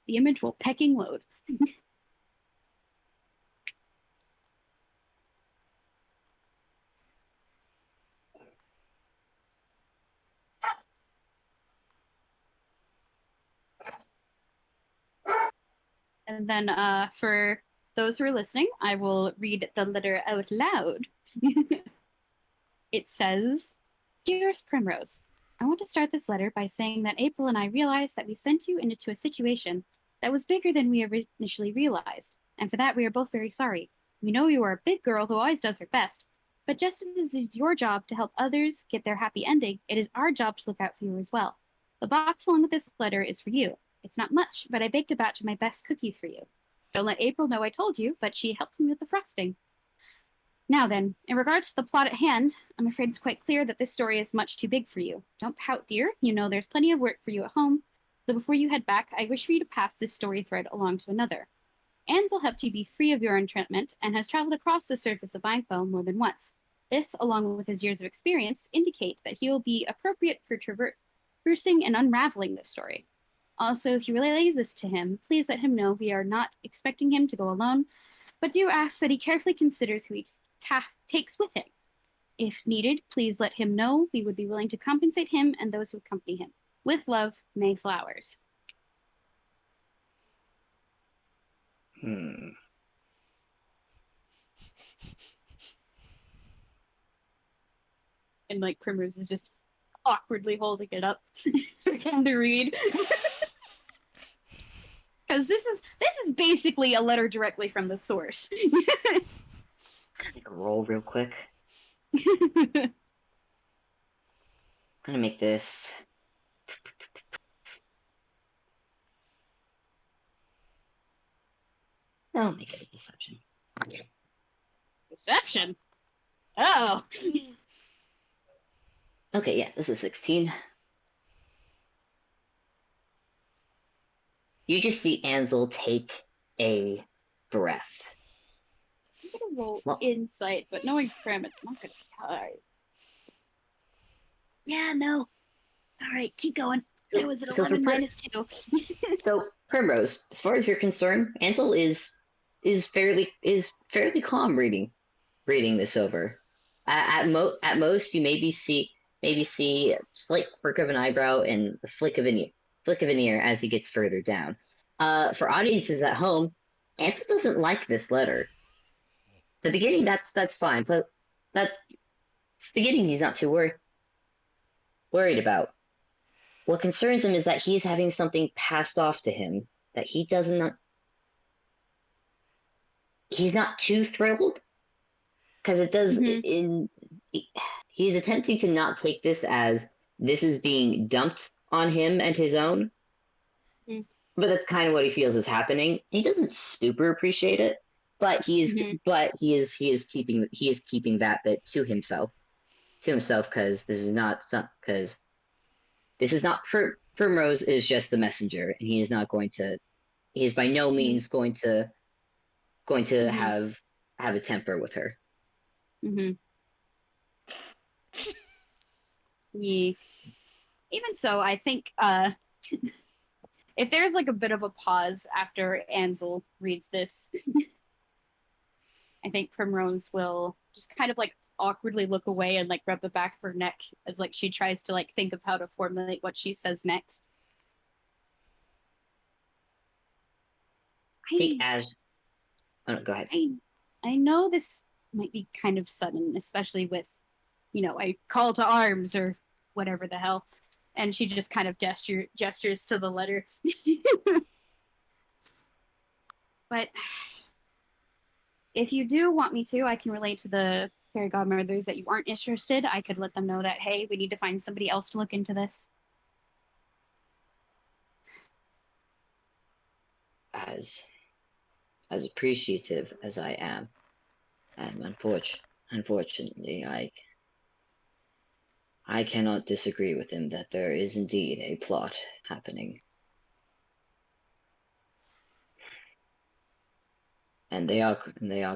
The image will pecking load. And then for those who are listening, I will read the letter out loud. It says, Dearest Primrose, I want to start this letter by saying that April and I realized that we sent you into a situation that was bigger than we initially realized, and for that we are both very sorry. We know you are a big girl who always does her best, but just as it is your job to help others get their happy ending, it is our job to look out for you as well. The box along with this letter is for you. It's not much, but I baked a batch of my best cookies for you. Don't let April know I told you, but she helped me with the frosting. Now then, in regards to the plot at hand, I'm afraid it's quite clear that this story is much too big for you. Don't pout, dear. You know there's plenty of work for you at home. So before you head back, I wish for you to pass this story thread along to another. Ansel helped you be free of your entrapment and has traveled across the surface of Vinefell more than once. This, along with his years of experience, indicate that he will be appropriate for traversing and unraveling this story. Also, if you relays this to him, please let him know we are not expecting him to go alone, but do ask that he carefully considers who he takes with him. If needed, please let him know we would be willing to compensate him and those who accompany him. With love, May Flowers. Hmm. And like Primrose is just awkwardly holding it up for him to read. Because this is basically a letter directly from the source. Make a roll real quick. I'm gonna make this. I'll make it a deception. Deception? Oh. Okay, yeah, this is 16. You just see Ansel take a breath. I'm gonna roll Well, insight, but knowing Prim, it's not gonna be high. Yeah, no. Alright, keep going. It was at so 11 minus 2. So Primrose, as far as you're concerned, Ansel is fairly calm reading this over. At most, you maybe see a slight quirk of an eyebrow and a flick of an ear as he gets further down. For audiences at home, Ansel doesn't like this letter. The beginning, that's fine, but that beginning he's not too worried about. What concerns him is that he's having something passed off to him that he's not too thrilled because it does in he's attempting to not take this as this is being dumped on him and his own, but that's kind of what he feels is happening. He doesn't super appreciate it, but he is keeping that bit to himself because this is not Primrose is just the messenger, and he is not going to. He is by no means going to have a temper with her. Yeah. Even so, I think if there's like a bit of a pause after Ansel reads this, I think Primrose will just kind of like awkwardly look away and like rub the back of her neck as like she tries to like think of how to formulate what she says next. Go ahead. I know this might be kind of sudden, especially with, a call to arms or whatever the hell. And she just kind of gestures to the letter. But if you do want me to, I can relate to the fairy godmothers that you aren't interested. I could let them know that, hey, we need to find somebody else to look into this. As appreciative as I am, unfortunately, I cannot disagree with him that there is indeed a plot happening. And they are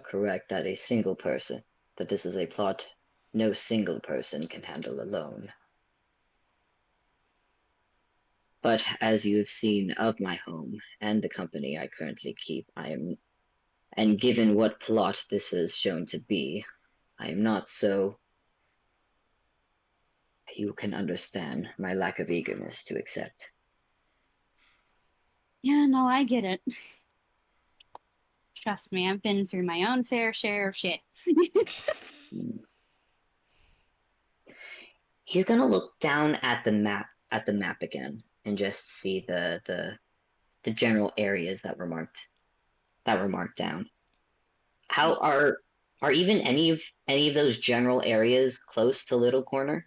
correct that that this is a plot no single person can handle alone. But as you have seen of my home and the company I currently keep, and given what plot this is shown to be, I am not so. You can understand my lack of eagerness to accept. Yeah, no, I get it. Trust me, I've been through my own fair share of shit. He's gonna look down at the map again and just see the general areas that were marked down. How are even any of those general areas close to Little Corner?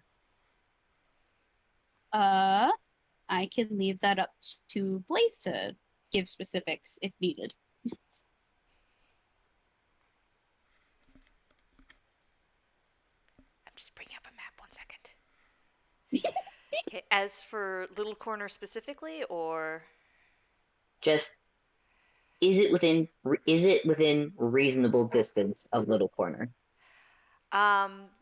I can leave that up to Blaze to give specifics if needed. I'm just bringing up a map. 1 second. Okay. As for Little Corner specifically, or Just is it within reasonable distance of Little Corner?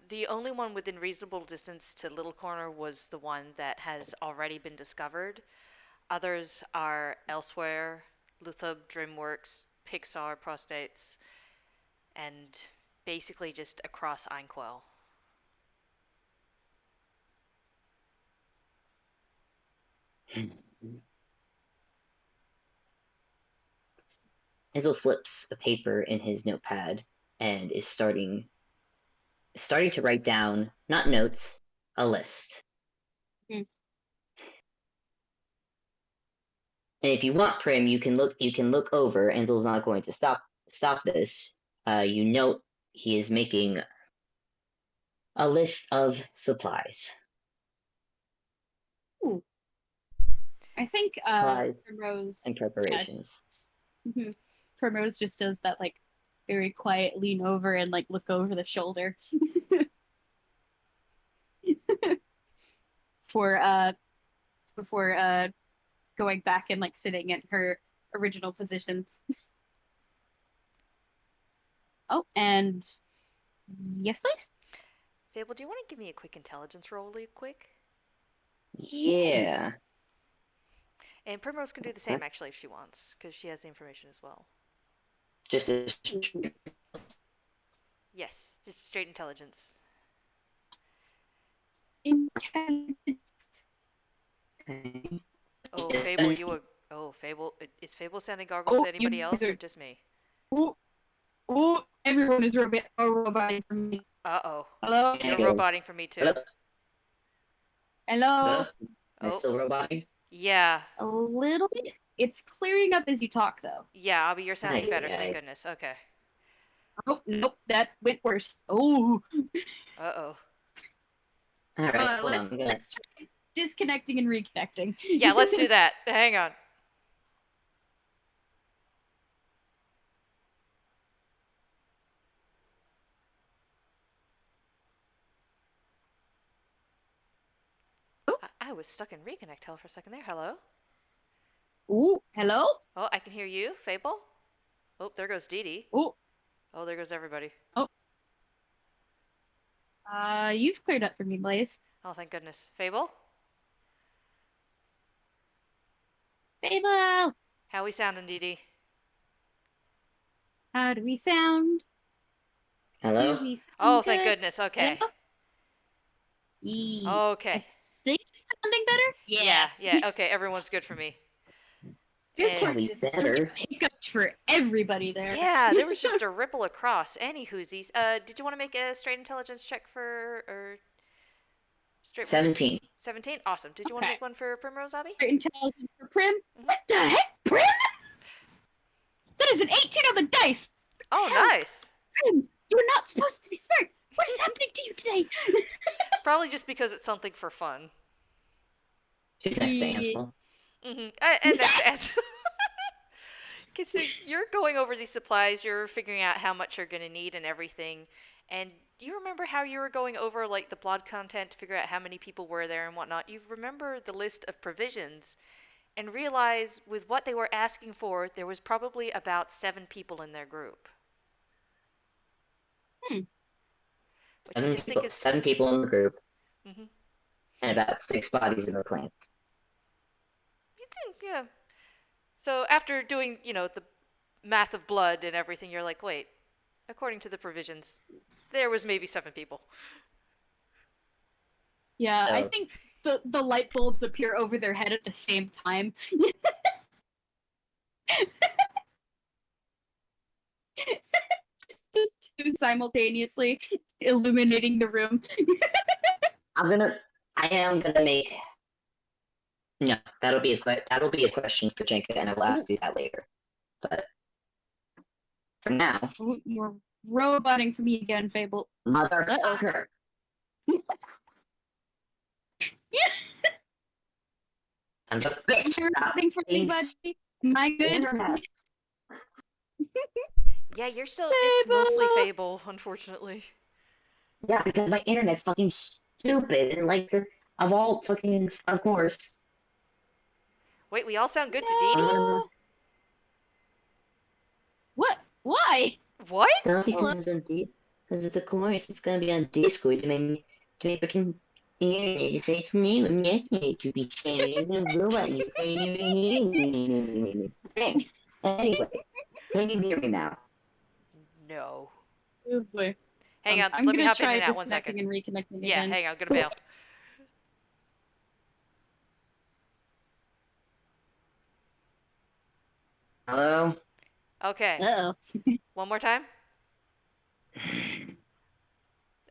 the only one within reasonable distance to Little Corner was the one that has already been discovered. Others are elsewhere: Luthub, DreamWorks, Pixar, Prostates, and basically just across Einquell. Ansel flips a paper in his notepad and is starting to write down, not notes, a list. Hmm. And if you want, Prim, you can look over. Ansel's not going to stop this. You note he is making a list of supplies. Ooh. I think Supplies Primrose, and preparations. yeah. Primrose just does that like very quiet lean over and like look over the shoulder. For before going back and like sitting in her original position. Oh, and yes, please. Fable, do you want to give me a quick intelligence roll really quick? Yeah. And Primrose can do the same actually if she wants, because she has the information as well. Just a Yes, just straight intelligence. Intelligence. okay. Oh, Yeah, Fable, 17. you were. Oh, Fable. Is Fable sounding gargled to anybody else or just me? Oh, everyone is roboting for me. Uh oh. Hello? You're Go. roboting for me Hello? too. Hello? Am I Oh, still roboting? yeah. A little bit. It's clearing up as you talk, though. Yeah, Obby, you're sounding better, thank Aye. goodness. Okay. Oh, nope, that went worse. Oh. Uh oh. All right, hold on. Let's try disconnecting and reconnecting. Yeah, let's do that. Hang on. Oh. I was stuck in reconnect hell for a second there. Hello? Ooh, hello? Oh, I can hear you, Fable. Oh, there goes Dee Dee. Oh, Oh, there goes everybody. you've cleared up for me, Blaze. Oh, thank goodness. Fable? Fable! How we sounding, Dee Dee? How do we sound? Hello? Do we Oh, sound thank good? goodness. Hello? Okay. I Okay. think it's sounding better? Yeah. Okay, everyone's good for me. Discord Probably just better. hiccups for everybody there. Yeah, there was just a ripple across. Any whoosies. Did you want to make a straight intelligence check for or straight 17. 17? Awesome. Did you want to Okay. make one for Primrose, Obby? Straight intelligence for Prim. Mhm. What the heck, Prim? That is an 18 on the dice. Oh, Hell, nice. Prim, you're not supposed to be smart. What is happening to you today? Probably just because it's something for fun. She's next to Ansel. And next answer. Okay, so you're going over these supplies, you're figuring out how much you're going to need and everything. And do you remember how you were going over like the blood content to figure out how many people were there and whatnot? You remember the list of provisions and realize with what they were asking for, there was probably about 7 people in their group. Which I just think is... 7 people in the group, Mm-hmm. and about 6 bodies in the plant. You think, yeah. So after doing, the math of blood and everything, you're like, wait, according to the provisions, there was maybe 7 people. Yeah, So, I think the light bulbs appear over their head at the same time. Just two simultaneously illuminating the room. I am gonna make. No, that'll be a question for Jenka, and I will ask you that later. But for now, Oh, you're roboting for me again, Fable. motherfucker. I'm the bitch. You're Stop roboting for me, being buddy. Am I good? internet. Yeah, you're still. It's mostly Fable, unfortunately. Yeah, because my internet's fucking stupid, and like of course. Wait, we all sound good to Dee Dee? No. What? Why? What? No, because it's of course it's gonna be on Discord to make freaking internet. Say to me, I'm not to be changing the robot you thing. Anyway, can you hear me now? No. Oh boy. Hang on, I'm let me gonna hop in try and out 1 disconnecting second. and reconnecting Yeah, again. hang on, I'm gonna bail. Hello? Okay. Uh-oh. One more time?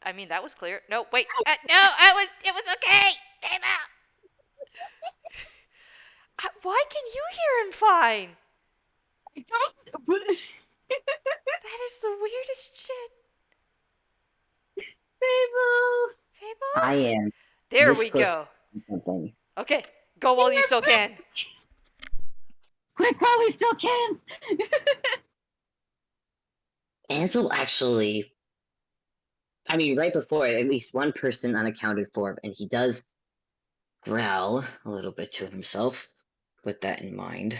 I mean, that was clear. No, wait. No, it was okay. Damn out. Why can you hear him fine? I don't. That is the weirdest shit. Fable. Fable? I am There this we close go. to something. Okay, go while you still can. Quick while we still can. Ansel actually, I mean, right before, at least one person unaccounted for, and he does growl a little bit to himself with that in mind.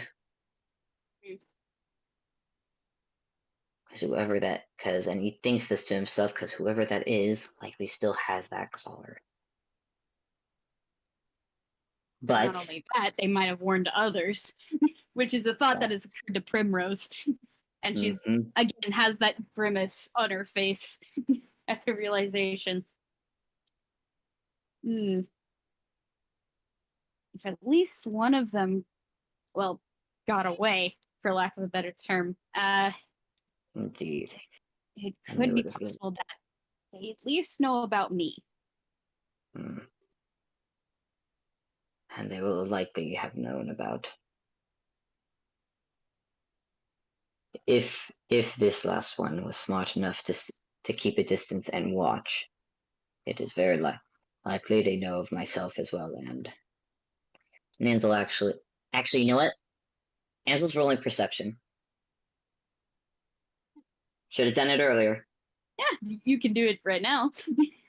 And he thinks this to himself because whoever that is likely still has that collar. Not But only that, they might have warned others, which is a thought that has yes. occurred to Primrose. And she's, Mhm. again, has that grimace on her face at the realization. If at least one of them, well, got away, for lack of a better term, Indeed. it And they could be would have been. possible that they at least know about me. And they will likely have known about. If this last one was smart enough to keep a distance and watch, it is very likely they know of myself as well. And Ansel actually, you know what? Ansel's rolling perception. Should have done it earlier. Yeah, you can do it right now.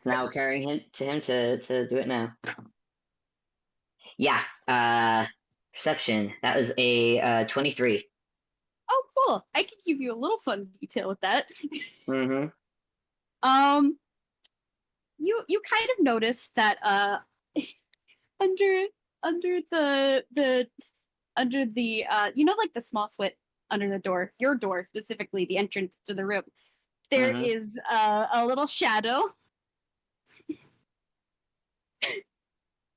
Now carrying him to do it now. Yeah, perception. That was a 23. Oh, cool. I can give you a little fun detail with that. Mm-hmm. You kind of notice that under the like the small slit under the door, your door specifically, the entrance to the room, there Mm-hmm. is a little shadow.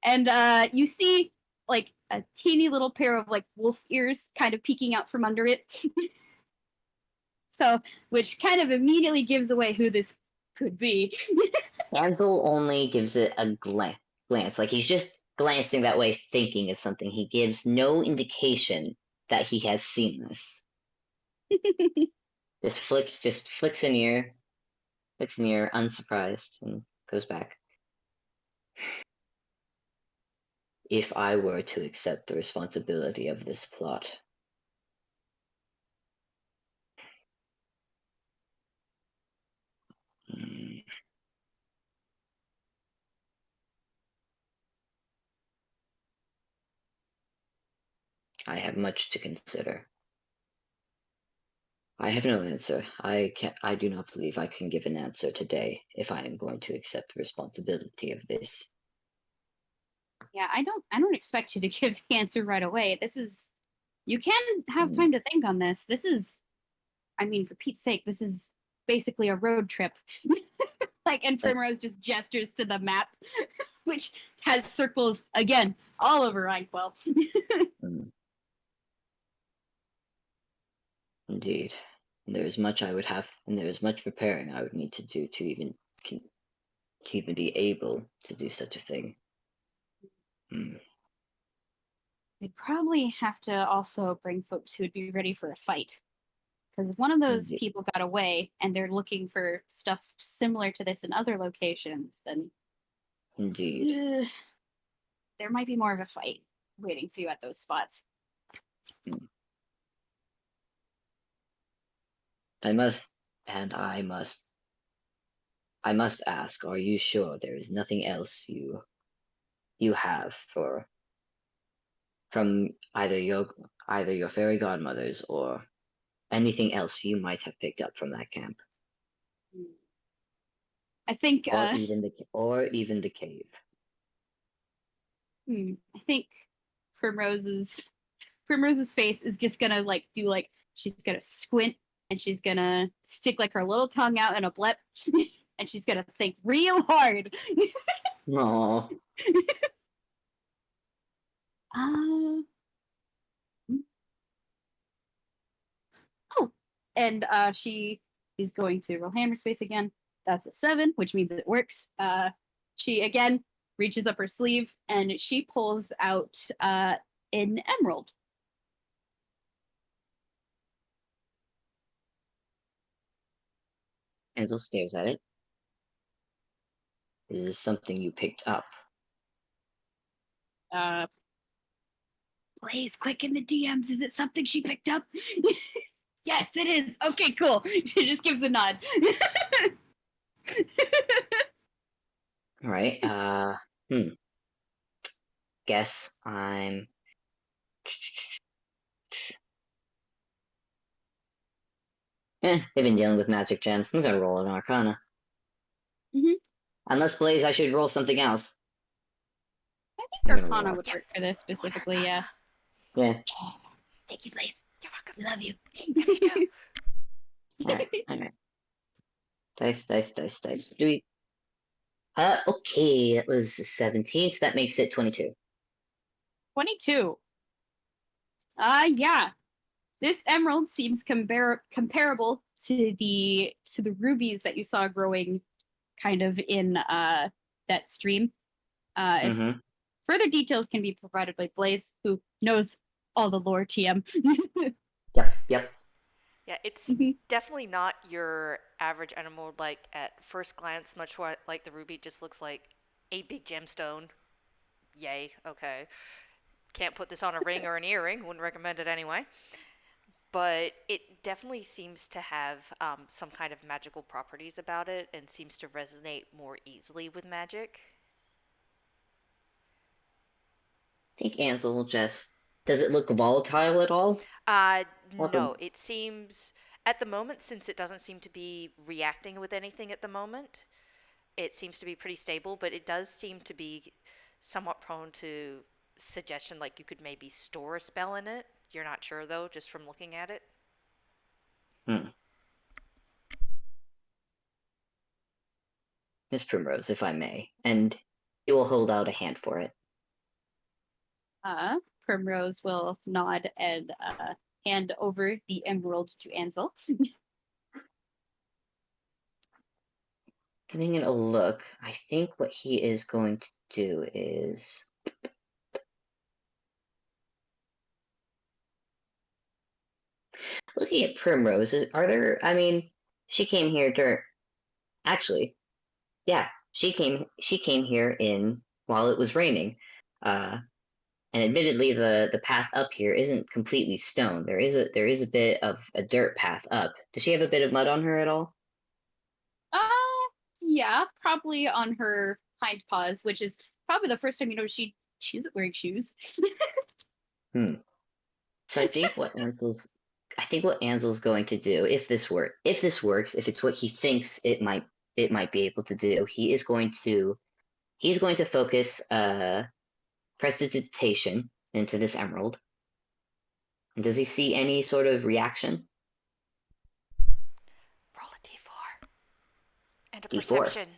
And you see like a teeny little pair of like wolf ears kind of peeking out from under it. So, which kind of immediately gives away who this could be. Ansel only gives it a glance. Like he's just glancing that way, thinking of something. He gives no indication that he has seen this. Just flicks an ear, unsurprised, and goes back. If I were to accept the responsibility of this plot, I have much to consider. I have no answer. I do not believe I can give an answer today if I am going to accept the responsibility of this. Yeah, I don't expect you to give the answer right away. You can have time to think on this. This is, I mean, for Pete's sake, this is basically a road trip. Like, and Primrose just gestures to the map, which has circles again all over Rhinewell. Indeed. And there's much I would have, and there's much preparing I would need to do to even be able to do such a thing. They'd probably have to also bring folks who would be ready for a fight. Because if one of those people got away and they're looking for stuff similar to this in other locations, then Indeed. There might be more of a fight waiting for you at those spots. I must ask, are you sure there is nothing else you have from either your fairy godmothers or anything else you might have picked up from that camp? I think or even the cave. I think Primrose's face is just gonna she's gonna squint and she's gonna stick like her little tongue out in a blip and she's gonna think real hard. Aww. Oh, and she is going to roll hammer space again. That's a 7, which means it works. She again reaches up her sleeve and she pulls out an emerald. Ansel stares at it. Is this something you picked up? Blaze, quick in the DMs. Is it something she picked up? Yes, it is. Okay, cool. She just gives a nod. All right. Guess I'm. They've been dealing with magic gems. I'm gonna roll an Arcana. Unless Blaze, I should roll something else. I think Arcana would work for this specifically. Yeah. Yeah. Thank you, Blaze. You're welcome. We love you. Love you too. All right. Dice. Do we? Okay, that was 17, so that makes it 22. 22. Yeah. This emerald seems comparable to the rubies that you saw growing kind of in that stream. If further details can be provided by Blaze, who knows all the lore, TM. Yep. Yeah, it's definitely not your average emerald, like at first glance, much like the ruby, just looks like a big gemstone. Yay, okay. Can't put this on a ring or an earring, wouldn't recommend it anyway. But it definitely seems to have some kind of magical properties about it and seems to resonate more easily with magic. I think Ansel will just. Does it look volatile at all? No, it seems at the moment, since it doesn't seem to be reacting with anything at the moment, it seems to be pretty stable, but it does seem to be somewhat prone to suggestion like you could maybe store a spell in it. You're not sure though, just from looking at it. Miss Primrose, if I may, and he will hold out a hand for it. Primrose will nod and hand over the emerald to Ansel. Giving it a look, I think what he is going to do is. Looking at Primrose, are there. I mean, she came here during. Actually, yeah, she came here while it was raining. And admittedly, the path up here isn't completely stone. There is a bit of a dirt path up. Does she have a bit of mud on her at all? Yeah, probably on her hind paws, which is probably the first time you know she isn't wearing shoes. So I think what Ansel's going to do, if this works, if it's what he thinks it might be able to do, he's going to focus prestidigitation into this emerald. And does he see any sort of reaction? Roll a d4. And a D4. perception.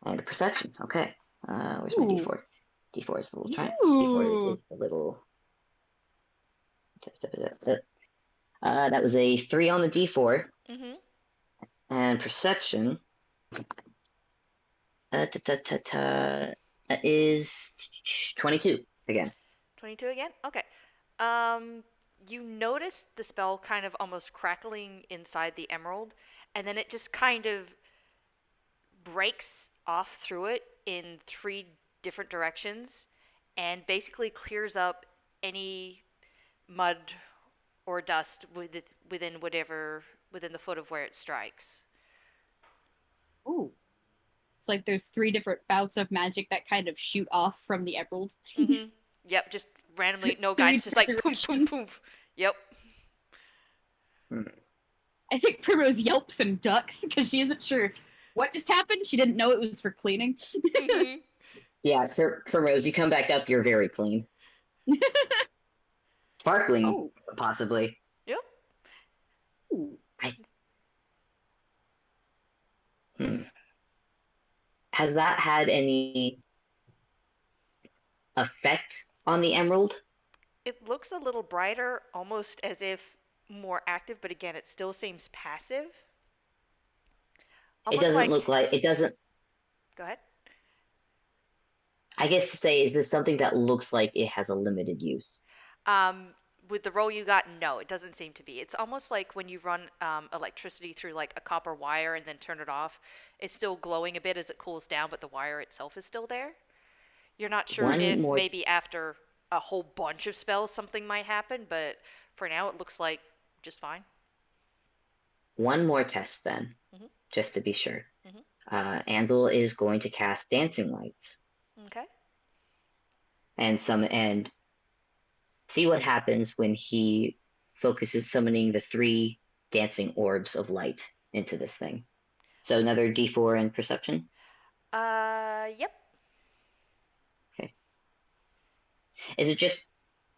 And a perception. Okay. Where's my d4? D4 is the little triangle. D4 is the little. That was a 3 on the D4. Mm-hmm. And perception. That is 22 again. 22 again? Okay. Um, you notice the spell kind of almost crackling inside the emerald, and then it just kind of breaks off through it in 3 different directions and basically clears up any mud or dust within within the foot of where it strikes. Ooh. It's like there's 3 different bouts of magic that kind of shoot off from the emerald. Mm-hmm. Yep, just randomly, no Three guidance, just like different poof, poof, directions. poof. Yep. Hmm. I think Primrose yelps and ducks because she isn't sure what just happened. She didn't know it was for cleaning. Mm-hmm. Yeah, for Rose, you come back up, you're very clean. Sparkling, Oh. possibly. Yep. Ooh. Hmm. Has that had any effect on the emerald? It looks a little brighter, almost as if more active, but again, it still seems passive. It Almost doesn't like. look like it doesn't. Go ahead. I guess to say, is this something that looks like it has a limited use? Um, with the roll you got, no, it doesn't seem to be. It's almost like when you run electricity through like a copper wire and then turn it off. It's still glowing a bit as it cools down, but the wire itself is still there. You're not sure One if more, maybe after a whole bunch of spells something might happen, but for now it looks like just fine. one more test then, Mm-hmm. just to be sure. Mm-hmm. Ansel is going to cast dancing lights Okay. and see what happens when he focuses summoning the 3 dancing orbs of light into this thing. So another D4 in perception. Yep. Okay. Is it just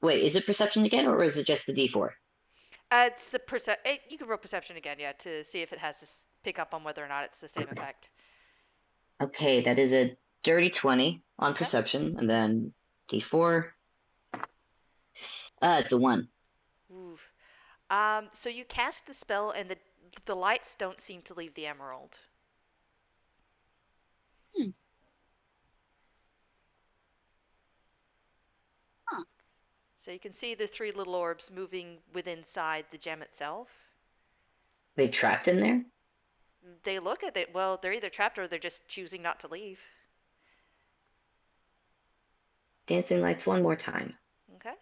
wait? Is it perception again, or is it just the D4? It's the you can roll perception again, yeah, to see if it has this pick up on whether or not it's the same effect. Okay, that is a dirty 20 on Okay. perception, and then D4. It's a 1. Oof. So you cast the spell, and the lights don't seem to leave the emerald. Hmm. Huh. So you can see the 3 little orbs moving within inside the gem itself. They trapped in there? They look at it. Well, they're either trapped or they're just choosing not to leave. Dancing lights one more time. Okay.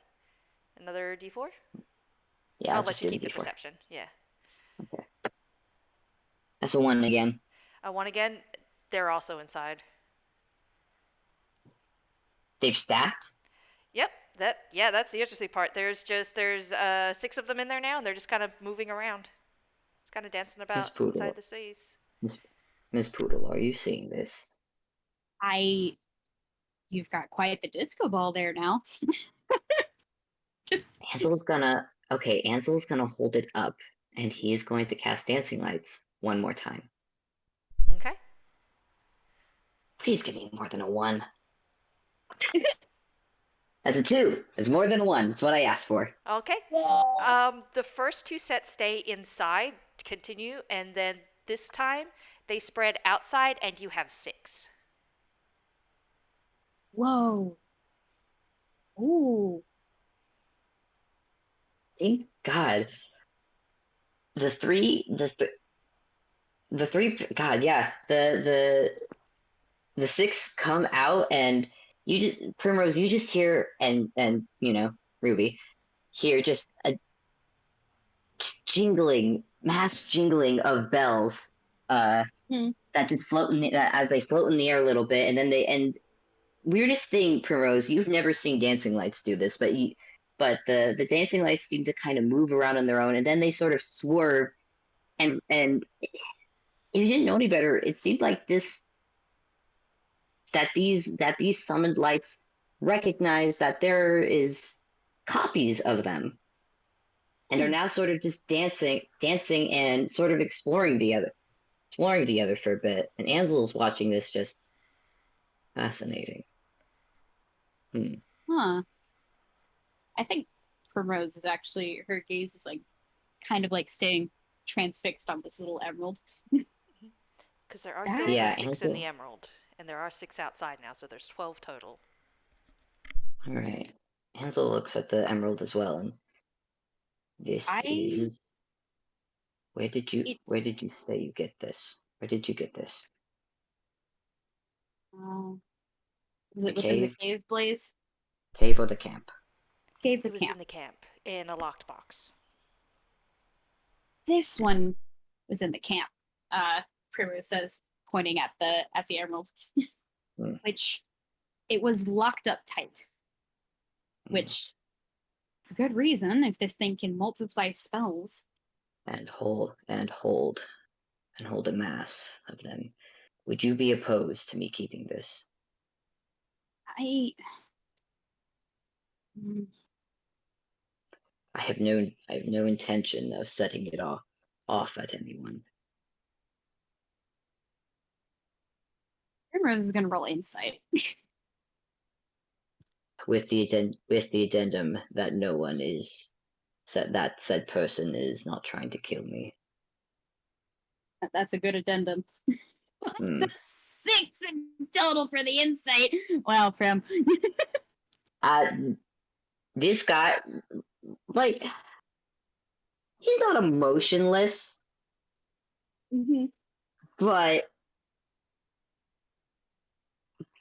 Another D4. Yeah, I'll I'll let just you do the keep the D4. perception. Yeah. Okay. That's a 1 again. One again. They're also inside. They've stacked? Yep. That's the interesting part. There's 6 of them in there now, and they're just kind of moving around. Just kind of dancing Miss about inside Poodle. the space. Miss, Miss Poodle, are you seeing this? You've got quite the disco ball there now. Just Ansel's gonna hold it up, and he's going to cast dancing lights one more time. Okay. Please give me more than a 1. That's a 2. It's more than a 1. It's what I asked for. Okay. The first 2 sets stay inside, continue, and then this time they spread outside, and you have 6. whoa. Ooh. Thank God. The three, the 3. God, yeah. The 6 come out, and you just Primrose. You just hear and Ruby hear just a jingling, mass jingling of bells. Hmm. That just float as they float in the air a little bit, and then they end. Weirdest thing, Primrose, you've never seen dancing lights do this, but the dancing lights seem to kind of move around on their own, and then they sort of swerve, and if you didn't know any better, it seemed like these summoned lights recognize that there is copies of them, and are Hmm. now sort of just dancing and sort of exploring the other for a bit. And Ansel's watching this, just fascinating. Huh. I think Primrose is actually her gaze is like kind of like staying transfixed on this little emerald. Because there are That- still Yeah, 6 in the Ansel. emerald, and there are 6 outside now, so there's 12 total. All right. Ansel looks at the emerald as well, and this I is. Where did it's you say you get this? Where did you get this? was The it within the cave? cave blaze? Cave or the camp? Cave or It was camp? in the camp, in a locked box. This one was in the camp. Primrose says, pointing at the emerald, Hmm. which it was locked up tight. Which, for good reason, if this thing can multiply spells. And hold a mass of them. Would you be opposed to me keeping this? I mm, I have no intention of setting it off at anyone. Primrose is gonna roll insight. With the addendum that no one is said person is not trying to kill me. That's a good addendum. Hmm. It's a 6 in total for the insight. Wow, Prim. This guy, like, he's not emotionless, Mm-hmm. but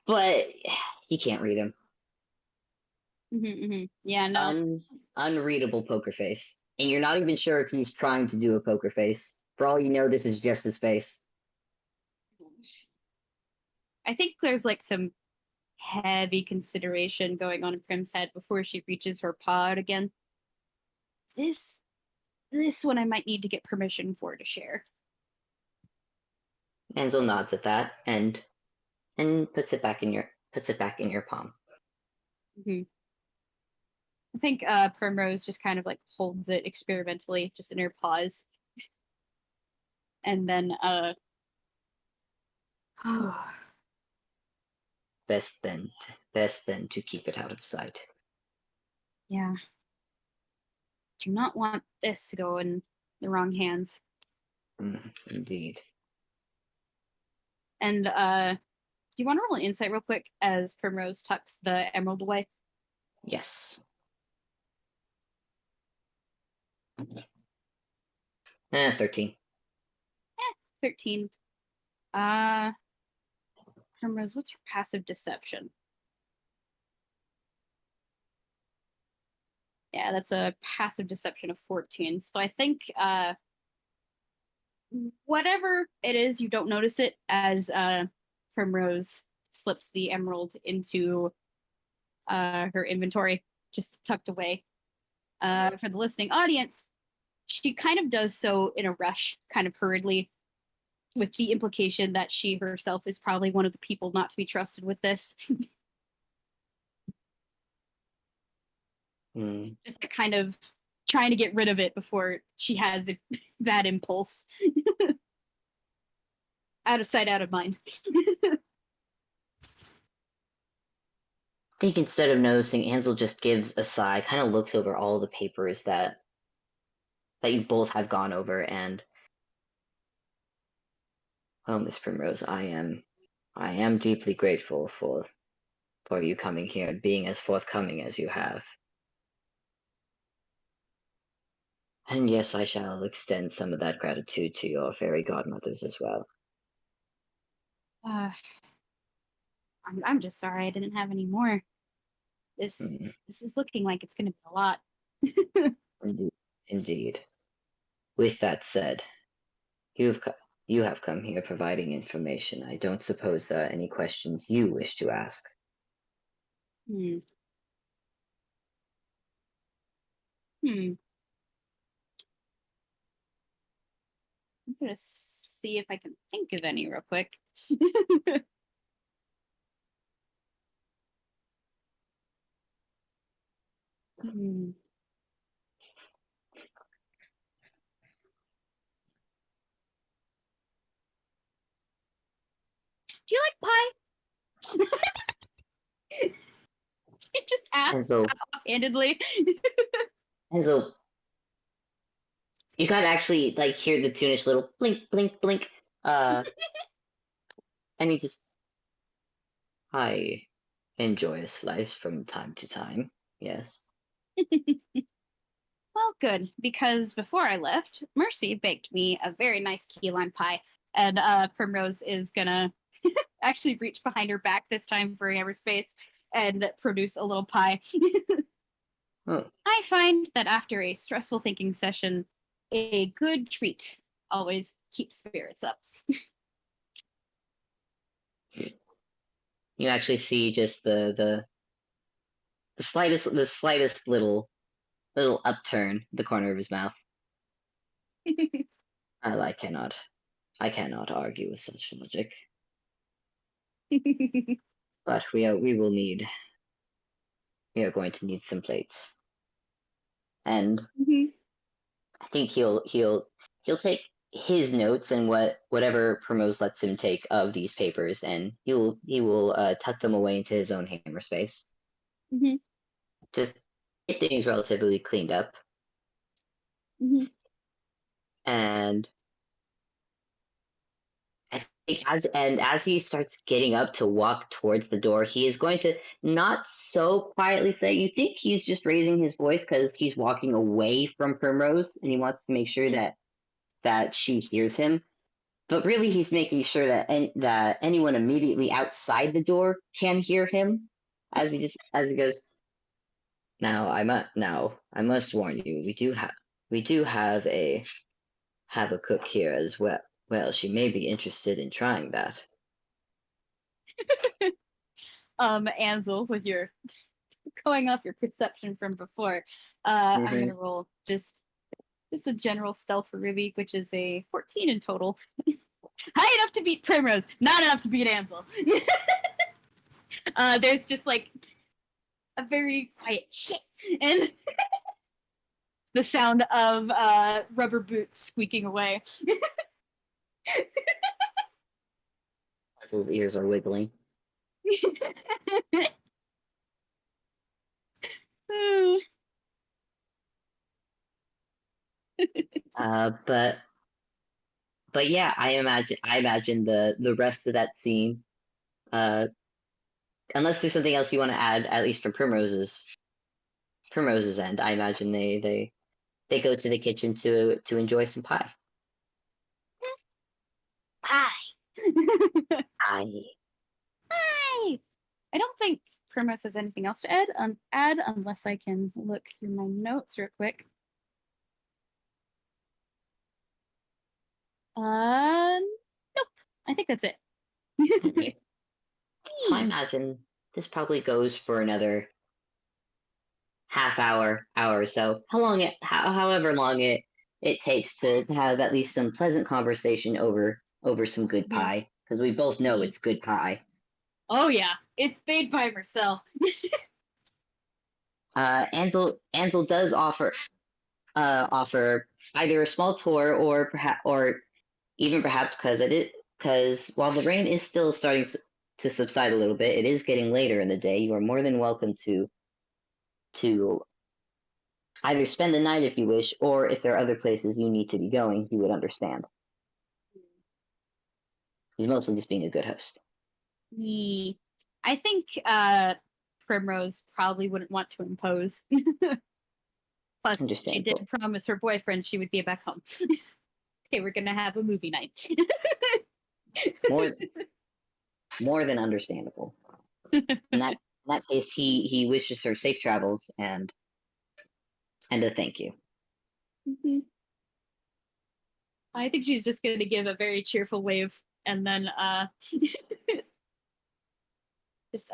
but he can't read him. Mm-hmm, mm-hmm. Yeah, no. Unreadable poker face, and you're not even sure if he's trying to do a poker face. For all you know, this is just his face. I think there's like some heavy consideration going on in Prim's head before she reaches her paw out again. This this one I might need to get permission for to share. Ansel nods at that and puts it back in your palm. Mm-hmm. I think Primrose just kind of like holds it experimentally, just in her paws, and then Best then to keep it out of sight. yeah, do not want this to go in the wrong hands. Indeed. And do you want to roll an insight real quick as Primrose tucks the emerald away? Yes. 13. 13. Primrose, what's your passive deception? Yeah, that's a passive deception of 14. So I think whatever it is, you don't notice it as Primrose slips the emerald into her inventory, just tucked away. For the listening audience, she kind of does so in a rush, kind of hurriedly, with the implication that she herself is probably one of the people not to be trusted with this. Just kind of trying to get rid of it before she has that impulse. Out of sight, out of mind. I think instead of noticing, Ansel just gives a sigh, kind of looks over all the papers that you both have gone over, and oh, Miss Primrose, I am deeply grateful for you coming here and being as forthcoming as you have. And yes, I shall extend some of that gratitude to your fairy godmothers as well. Uh, I'm just sorry I didn't have any more. This Mm, this is looking like it's gonna be a lot. indeed, indeed. With that said, you have come here providing information. I don't suppose there are any questions you wish to ask. Hmm. Hmm. I'm gonna see if I can think of any real quick. Hmm. Do you like pie? It just asked Ansel, offhandedly. Ansel, You kind of actually like hear the Tunish little blink, blink, blink. And he just, I enjoy a slice from time to time. Yes. Well, good, because before I left, Mercy baked me a very nice key lime pie, and Primrose is gonna actually reach behind her back this time for Hammerspace and produce a little pie. Oh, I find that after a stressful thinking session, a good treat always keeps spirits up. you actually see just the slightest little upturn the corner of his mouth. I cannot argue with such logic. But we are going to need some plates, and I think he'll take his notes and whatever Primrose lets him take of these papers, and he will tuck them away into his own hammer space. Just get things relatively cleaned up, and I think as he starts getting up to walk towards the door, he is going to not so quietly say, "You think he's just raising his voice because he's walking away from Primrose, and he wants to make sure that she hears him." But really, he's making sure that anyone immediately outside the door can hear him, as he goes. Now I must warn you, we do have a cook here as well. Well, she may be interested in trying that. Ansel, with your going off your perception from before, I'm gonna roll just a general stealth for Ruby, which is a 14 in total. High enough to beat Primrose, not enough to beat Ansel. There's just like a very quiet shit and the sound of rubber boots squeaking away. His ears are wiggling. But yeah, I imagine the rest of that scene. Unless there's something else you want to add, at least from Primrose's end, I imagine they go to the kitchen to enjoy some pie. Pie. Pie. Pie. I don't think Primrose has anything else to add unless I can look through my notes real quick. Nope. I think that's it. Okay. So I imagine this probably goes for another half hour or so. However long it takes to have at least some pleasant conversation over some good pie, because we both know it's good pie. Oh yeah, it's made by Marcel. Ansel does offer either a small tour, or even perhaps, because while the rain is still starting to subside a little bit, it is getting later in the day. You are more than welcome to either spend the night if you wish, or if there are other places you need to be going, he would understand. He's mostly just being a good host. I think Primrose probably wouldn't want to impose. Plus, she did promise her boyfriend she would be back home. Okay, we're gonna have a movie night. more than understandable. In that case, he wishes her safe travels and a thank you. I think she's just going to give a very cheerful wave and then just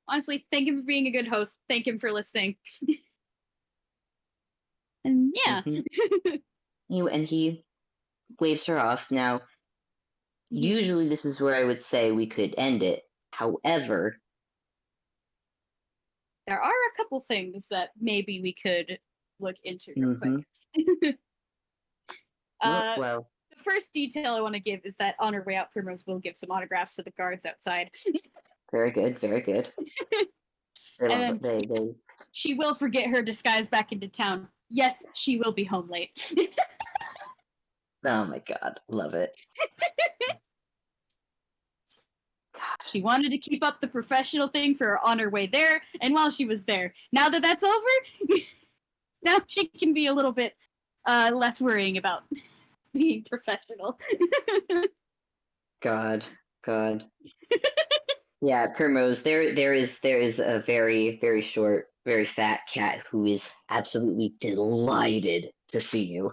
honestly thank him for being a good host. Thank him for listening. And yeah. And he waves her off. Now, usually this is where I would say we could end it. However, there are a couple things that maybe we could look into real quick. Well, the first detail I want to give is that on her way out, Primrose will give some autographs to the guards outside. Very good, very good. And she will forget her disguise back into town. Yes, she will be home late. Oh my god, love it. She wanted to keep up the professional thing on her way there, and while she was there. Now that that's over, now she can be a little bit less worrying about being professional. God. Yeah, Primrose. There is a very very short, very fat cat who is absolutely delighted to see you,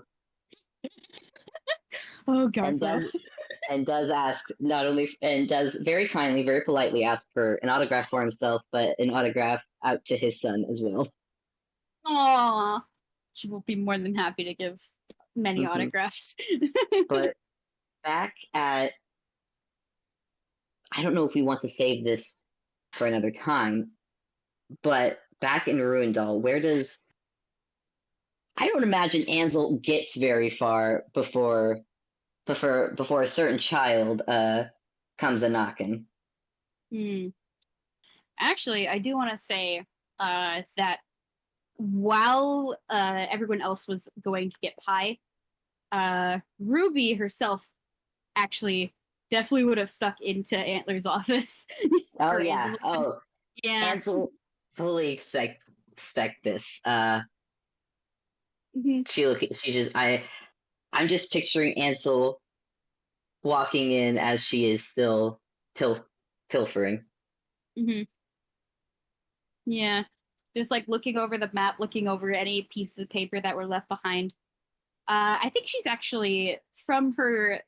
Oh, and Garfo. does ask not only and does very kindly, very politely ask for an autograph for himself, but an autograph out to his son as well. Aww. She will be more than happy to give many Mhm. autographs. But back at, I don't know if we want to save this for another time, but back in Ruindal, where does, I don't imagine Ansel gets very far before a certain child comes a knocking. Hmm. Actually, I do want to say that while everyone else was going to get pie, Ruby herself actually definitely would have stuck into Antler's office. Oh Or yeah. Ansel's office. Oh, Yeah. Ansel fully expect this. Mhm. She just I'm just picturing Ansel walking in as she is still pilfering. Mhm. Yeah. Just like looking over the map, looking over any pieces of paper that were left behind. I think she's actually from her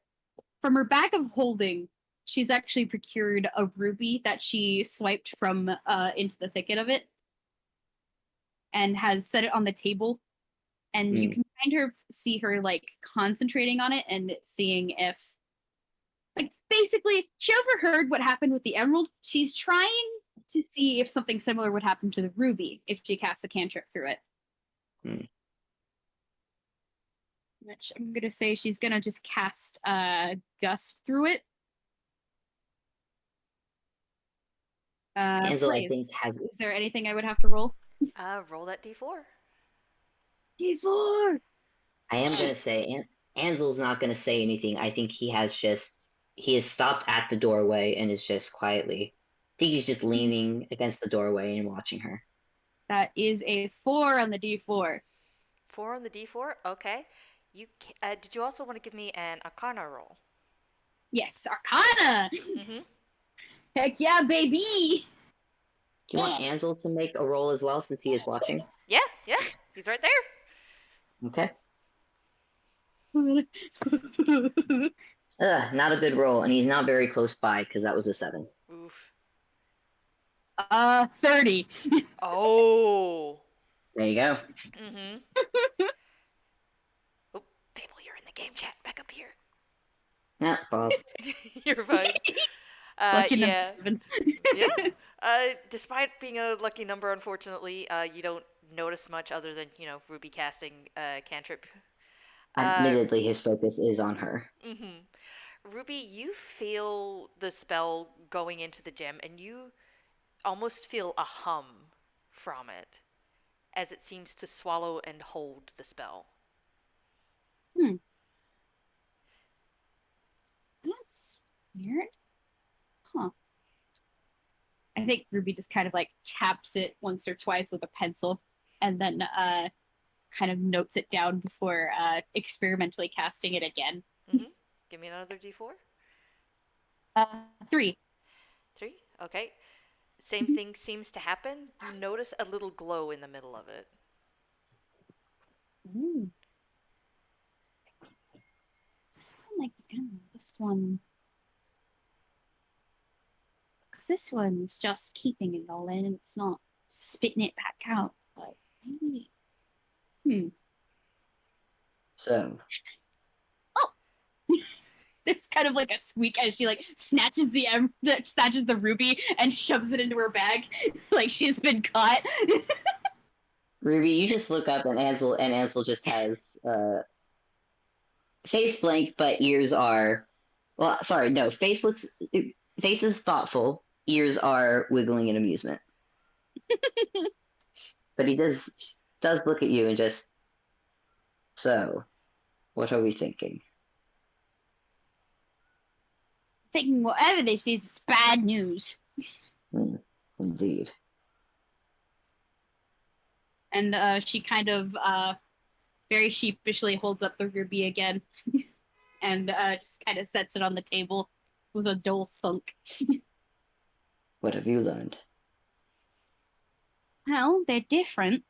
bag of holding. She's actually procured a ruby that she swiped from into the thicket of it and has set it on the table. And you Mm. can see her like concentrating on it and seeing if, like, basically, she overheard what happened with the emerald. She's trying to see if something similar would happen to the ruby if she casts a cantrip through it. Mm. Which I'm gonna say she's gonna just cast gust through it. Ansel, I Blaze, think, has. is there anything I would have to roll? Roll that d4. D4. I am gonna say Ansel's not gonna say anything. I think he has stopped at the doorway and is just quietly. I think he's just leaning against the doorway and watching her. That is a 4 on the D4. 4 on the d4. Okay. Did you also want to give me an Arcana roll? Yes, Arcana. Mm-hmm. Heck yeah, baby. Do you want Ansel to make a roll as well since he is watching? Yeah, yeah. He's right there. Okay. Not a good roll, and he's not very close by because that was a 7. Oof. 30. Oh. There you go. Mm-hmm. Oh, Fable, you're in the game chat. Back up here. Yeah, pause. You're fine. Lucky number Yeah. 7. Yeah. Despite being a lucky number, unfortunately, you don't notice much other than, Ruby casting cantrip. Uh, Admittedly, his focus is on her. mm-hmm. Ruby, you feel the spell going into the gem, and you almost feel a hum from it as it seems to swallow and hold the spell. Hmm. That's weird. Huh. I think Ruby just kind of like taps it once or twice with a pencil and then kind of notes it down before experimentally casting it again. Mm-hmm. Give me another d4. 3. 3. Okay. Same thing seems to happen. You notice a little glow in the middle of it. Ooh. This isn't like this one. Because this one's just keeping it all in and it's not spitting it back out. But maybe. So, Oh! There's kind of like a squeak as she like snatches the ruby and shoves it into her bag, like she's been caught. Ruby, you just look up and Ansel just has face blank, but ears are. Well, sorry, no. Face is thoughtful. Ears are wiggling in amusement. But he does look at you and just So, what are we thinking? Thinking whatever this is, it's bad news. Indeed. And she kind of very sheepishly holds up the ruby again and just kind of sets it on the table with a dull thunk. What have you learned? Well, they're different.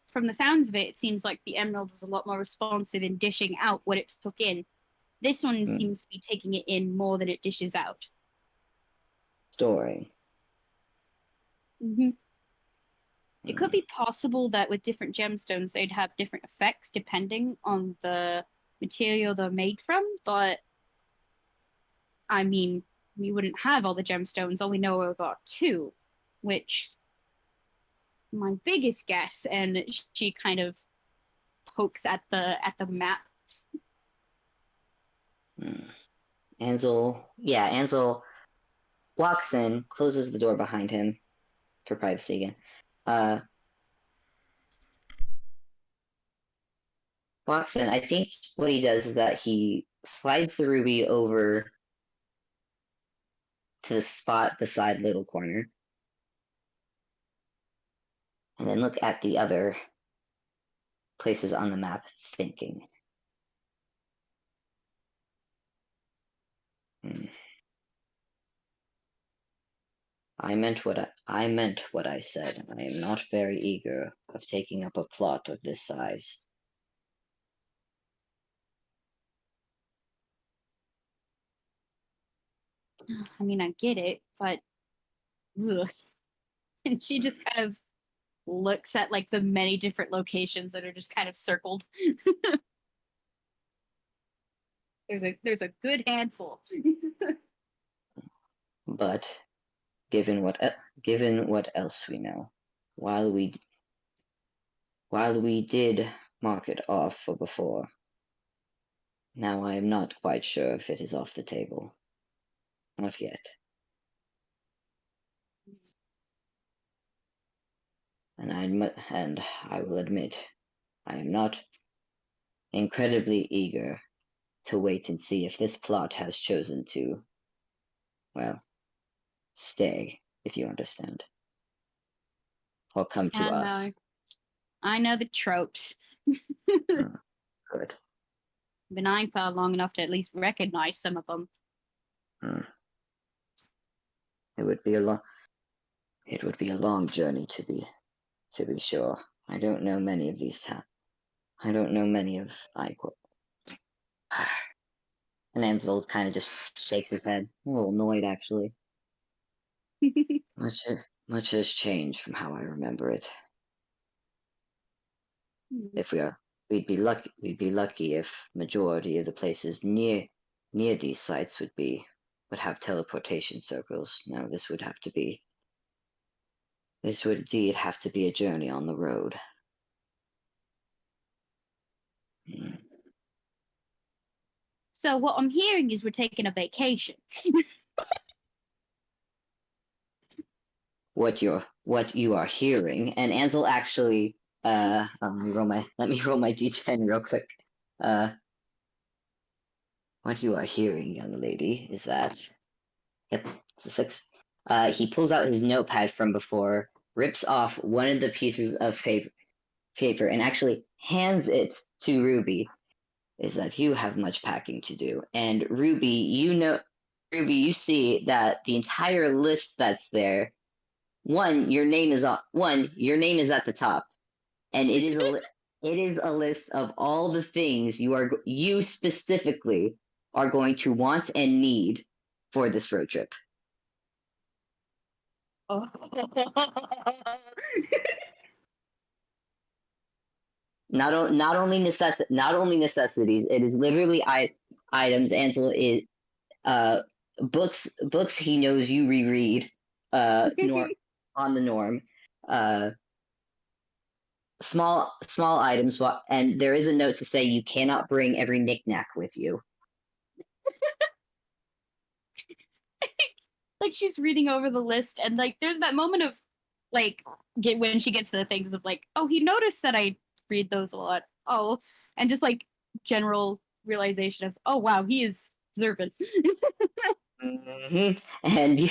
From the sounds of it, it seems like the emerald was a lot more responsive in dishing out what it took in. This one seems to be taking it in more than it dishes out. Storing. Mm-hmm. It could be possible that with different gemstones, they'd have different effects depending on the material they're made from, but I mean, we wouldn't have all the gemstones, all we know of are two, which my biggest guess, and she kind of pokes at the map. Ansel walks in, closes the door behind him for privacy again. Walks in. I think what he does is that he slides the ruby over to the spot beside Little Corner, and then look at the other places on the map, thinking. I meant what I said. I am not very eager of taking up a plot of this size. I mean, I get it, but ugh. And she just kind of looks at like the many different locations that are just kind of circled. there's a good handful. But given what else we know, while we did mark it off for before, now I am not quite sure if it is off the table. Not yet. And I will admit, I am not incredibly eager to wait and see if this plot has chosen to, well, stay, if you understand, or come to us. I know the tropes. Good. Been eyeing for long enough to at least recognize some of them. It would be a long journey to be sure. I don't know many of these I don't know many of And Ansel kind of just shakes his head, a little annoyed actually. Much has changed from how I remember it. If we'd be lucky if majority of the places near these sites would have teleportation circles. No, this would indeed have to be a journey on the road. So what I'm hearing is we're taking a vacation. What you are hearing, and Ansel actually let me roll my d10 real quick. What you are hearing, young lady, is that yep, it's a 6. He pulls out his notepad from before, rips off one of the pieces of paper, and actually hands it to Ruby. Is that you have much packing to do, and Ruby, you see that the entire list that's there. Your name is at the top, and it is a list of all the things you specifically are going to want and need for this road trip. Oh. Not only necessities. It is literally items. Ansel is books he knows you reread on the norm. Small items, and there is a note to say you cannot bring every knickknack with you. Like she's reading over the list, and like there's that moment of like when she gets to the things of like, oh, he noticed that I read those a lot. Oh, and just like general realization of, oh wow, he is observant. Hmm. And you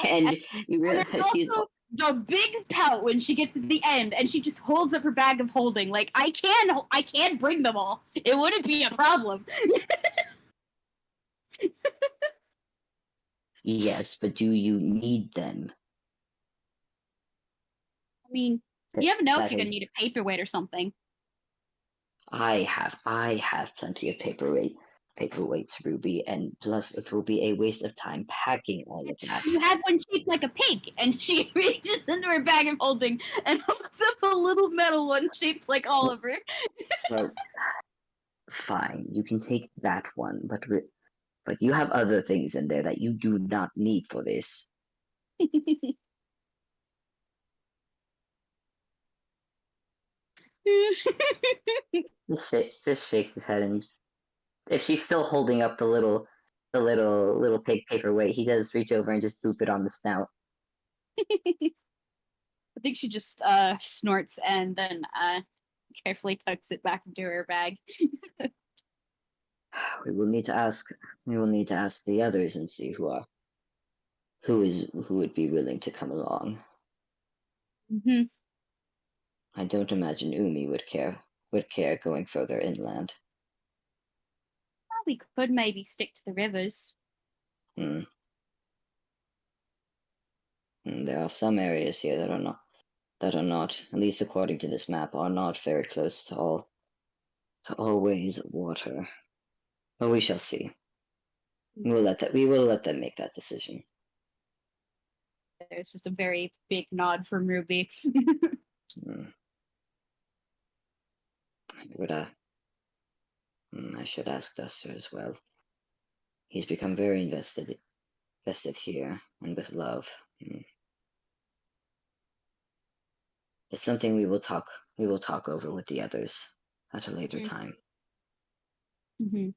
and you And realize there's he's also the big pout when she gets to the end and she just holds up her bag of holding. Like, I can bring them all. It wouldn't be a problem. yes, but do you need them? I mean, That, you never know if that you're gonna is, need a paperweight or something. I have plenty of paperweights, Ruby, and plus it will be a waste of time packing all of that. You have one shaped like a pig, and she reaches into her bag of holding and holds up a little metal one shaped like Oliver. Well, fine, you can take that one, but you have other things in there that you do not need for this. Just shakes his head, and if she's still holding up the little pig paperweight, he does reach over and just boop it on the snout. I think she just snorts and then carefully tucks it back into her bag. We will need to ask. We will need to ask the others and see who would be willing to come along. Mm-hmm. I don't imagine Umi would care going further inland. Well, we could maybe stick to the rivers. Hmm. There are some areas here that are not, at least according to this map, are not very close to always water. But we shall see. We will let them make that decision. There's just a very big nod from Ruby. Hmm. I should ask Duster as well. He's become very invested here, and with love. It's something we will talk over with the others at a later time. Mm-hmm.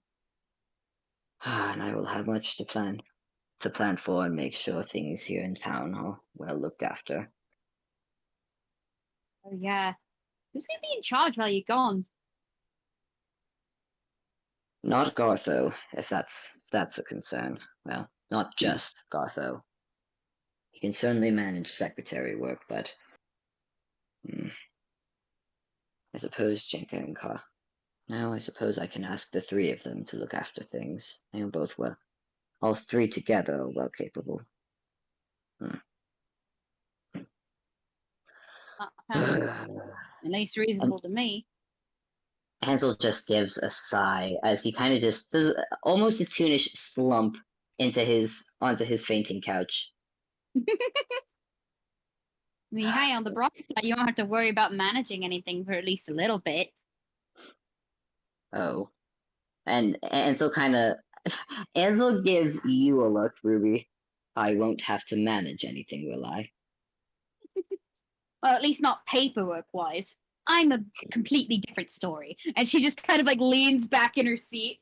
And I will have much to plan for and make sure things here in town are well looked after. Oh yeah. Who's gonna be in charge while you're gone? Not Gartho, if that's a concern. Well, not just Gartho. He can certainly manage secretary work, but I suppose Jenka and Ka. Now I suppose I can ask the three of them to look after things. They are both well. All three together are well capable. Sounds at least And reasonable to me. Ansel just gives a sigh as he kind of just does almost a toonish slump onto his fainting couch. I mean, hey, on the bright side, you don't have to worry about managing anything for at least a little bit. Oh, and Ansel kind of Ansel gives you a look, Ruby. I won't have to manage anything, will I? Well, at least not paperwork wise. I'm a completely different story. And she just kind of like leans back in her seat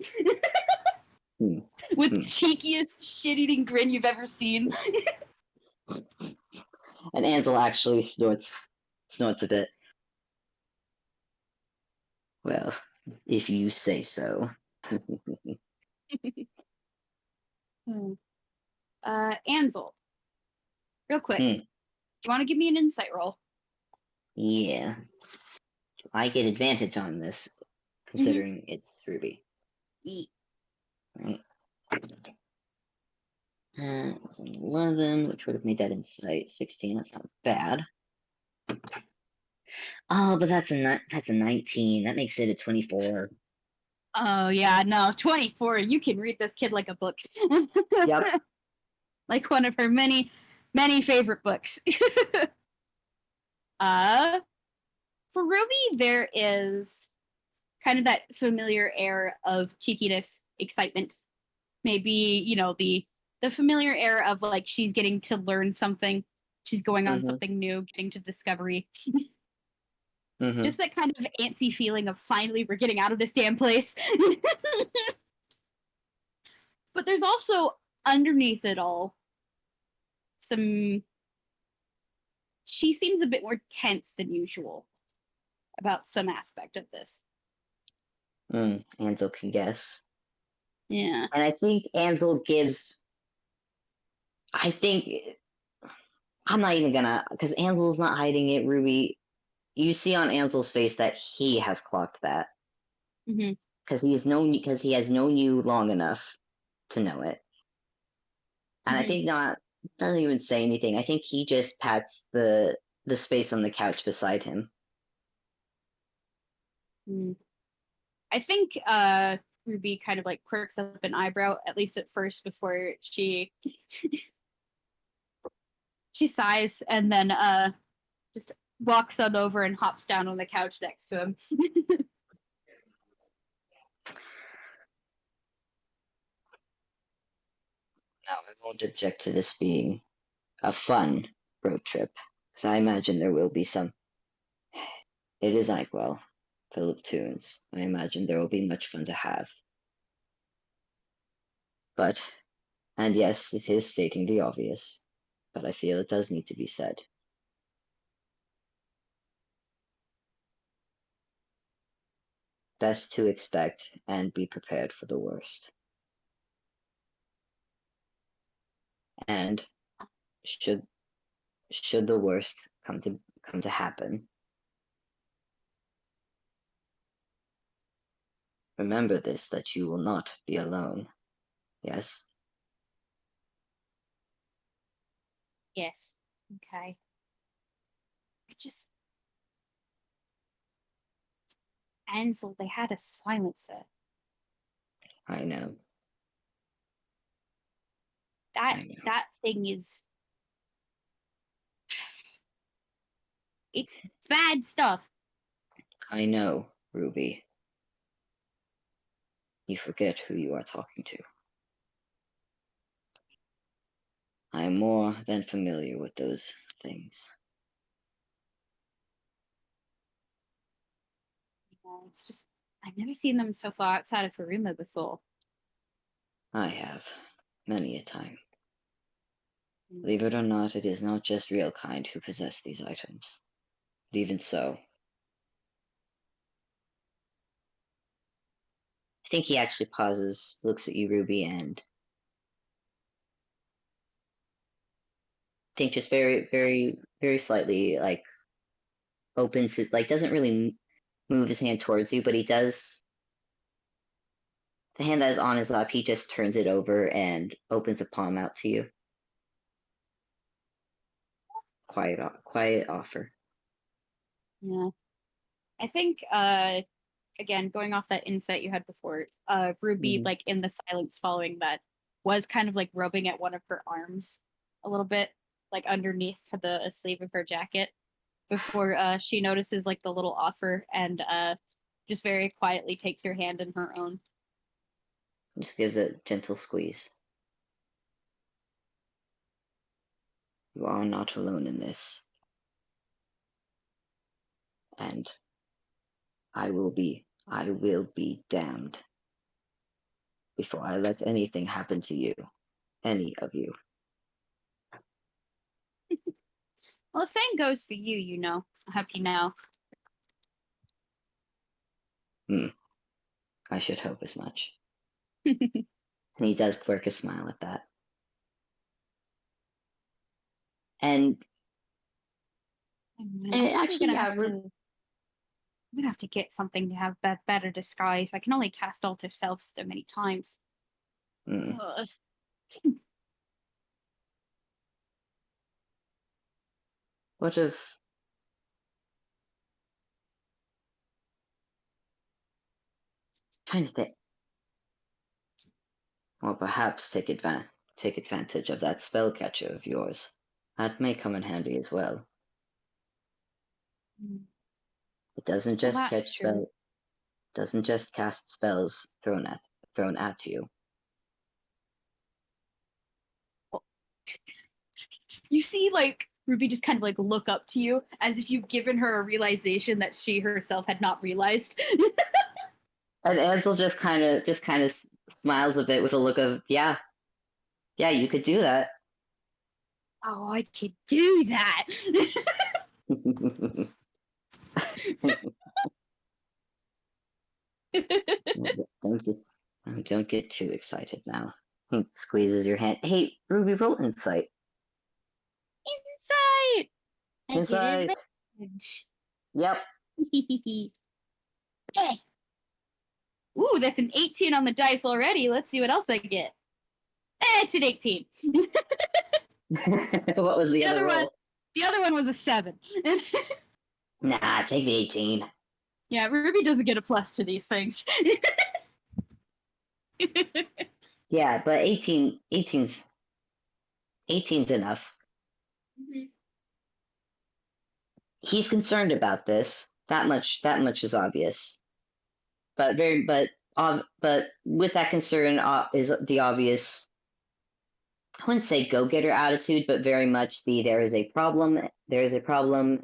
Hmm. with the cheekiest shit eating grin you've ever seen. And Ansel actually snorts a bit. Well, if you say so. Ansel, real quick, Hmm. do you want to give me an insight roll? Yeah. I get advantage on this, considering it's Ruby. E. Right. It was an 11, which would have made that insight 16. That's not bad. Oh, but that's a 19. That makes it a 24. Oh yeah, no, 24. You can read this kid like a book. Yep. Like one of her many, many favorite books. uh for Ruby, there is kind of that familiar air of cheekiness, excitement. Maybe, the familiar air of like she's getting to learn something, she's going on Mm-hmm. something new, getting to discovery. Mm-hmm. Just that kind of antsy feeling of finally we're getting out of this damn place. But there's also underneath it all some she seems a bit more tense than usual about some aspect of this. Ansel can guess. Yeah. And I think Ansel gives. I think I'm not even gonna, because Ansel's not hiding it. Ruby, you see on Ansel's face that he has clocked that Hmm. because he has known you long enough to know it. And I Hmm. think not doesn't even say anything. I think he just pats the space on the couch beside him. Mm. I think Ruby kind of like quirks up an eyebrow, at least at first, before she sighs and then just walks on over and hops down on the couch next to him. Now I won't object to this being a fun road trip, because I imagine there will be some. It is Icewell, Philip Tunes. I imagine there will be much fun to have. But, and yes, it is stating the obvious, but I feel it does need to be said. Best to expect and be prepared for the worst. And should the worst come to happen, remember this, that you will not be alone. Yes? Yes. Okay. I just Ansel, they had a silencer. I know. That I know. that thing is it's bad stuff. I know, Ruby. You forget who you are talking to. I am more than familiar with those things. It's just I've never seen them so far outside of Haruma before. I have, many a time. Mm. Believe it or not, it is not just real kind who possess these items. But even so, I think he actually pauses, looks at you, Ruby, and I think just very, very, very slightly, like, opens his, like, doesn't really move his hand towards you, but he does. The hand that is on his lap, he just turns it over and opens a palm out to you. Quiet offer. Yeah. I think again, going off that insight you had before, Ruby, Mhm. like in the silence following that, was kind of like rubbing at one of her arms a little bit, like underneath the sleeve of her jacket, before she notices like the little offer and just very quietly takes her hand in her own. Just gives a gentle squeeze. You are not alone in this, and I will be damned before I let anything happen to you, any of you. Well, the same goes for you, you know. I hope you know. Hmm, I should hope as much. And he does quirk a smile at that. And, I'm and probably actually, gonna have yeah, to. I'm gonna have to get something to have better disguise. I can only cast alter self so many times. hmm, Ugh. what if trying to think? Or perhaps take advantage of that spell catcher of yours. That may come in handy as well. It doesn't Well, just that's catch true. spell doesn't just cast spells thrown at you. You see, like Ruby just kind of like look up to you as if you've given her a realization that she herself had not realized. And Ansel just kind of smiles a bit with a look of, yeah, yeah, you could do that. Oh, I could do that. Don't get don't get too excited now. He squeezes your hand. Hey, Ruby, roll insight. Insight! I get Insight. advantage. Yep. Okay. Ooh, that's an 18 on the dice already. Let's see what else I get. It's an 18. What was the other one? roll? The other one was a 7. Nah, take the 18. Yeah, Ruby doesn't get a plus to these things. Yeah, but 18's enough. Mhm. He's concerned about this. That much is obvious. But with that concern is the obvious, I wouldn't say go-getter attitude, but very much the there is a problem,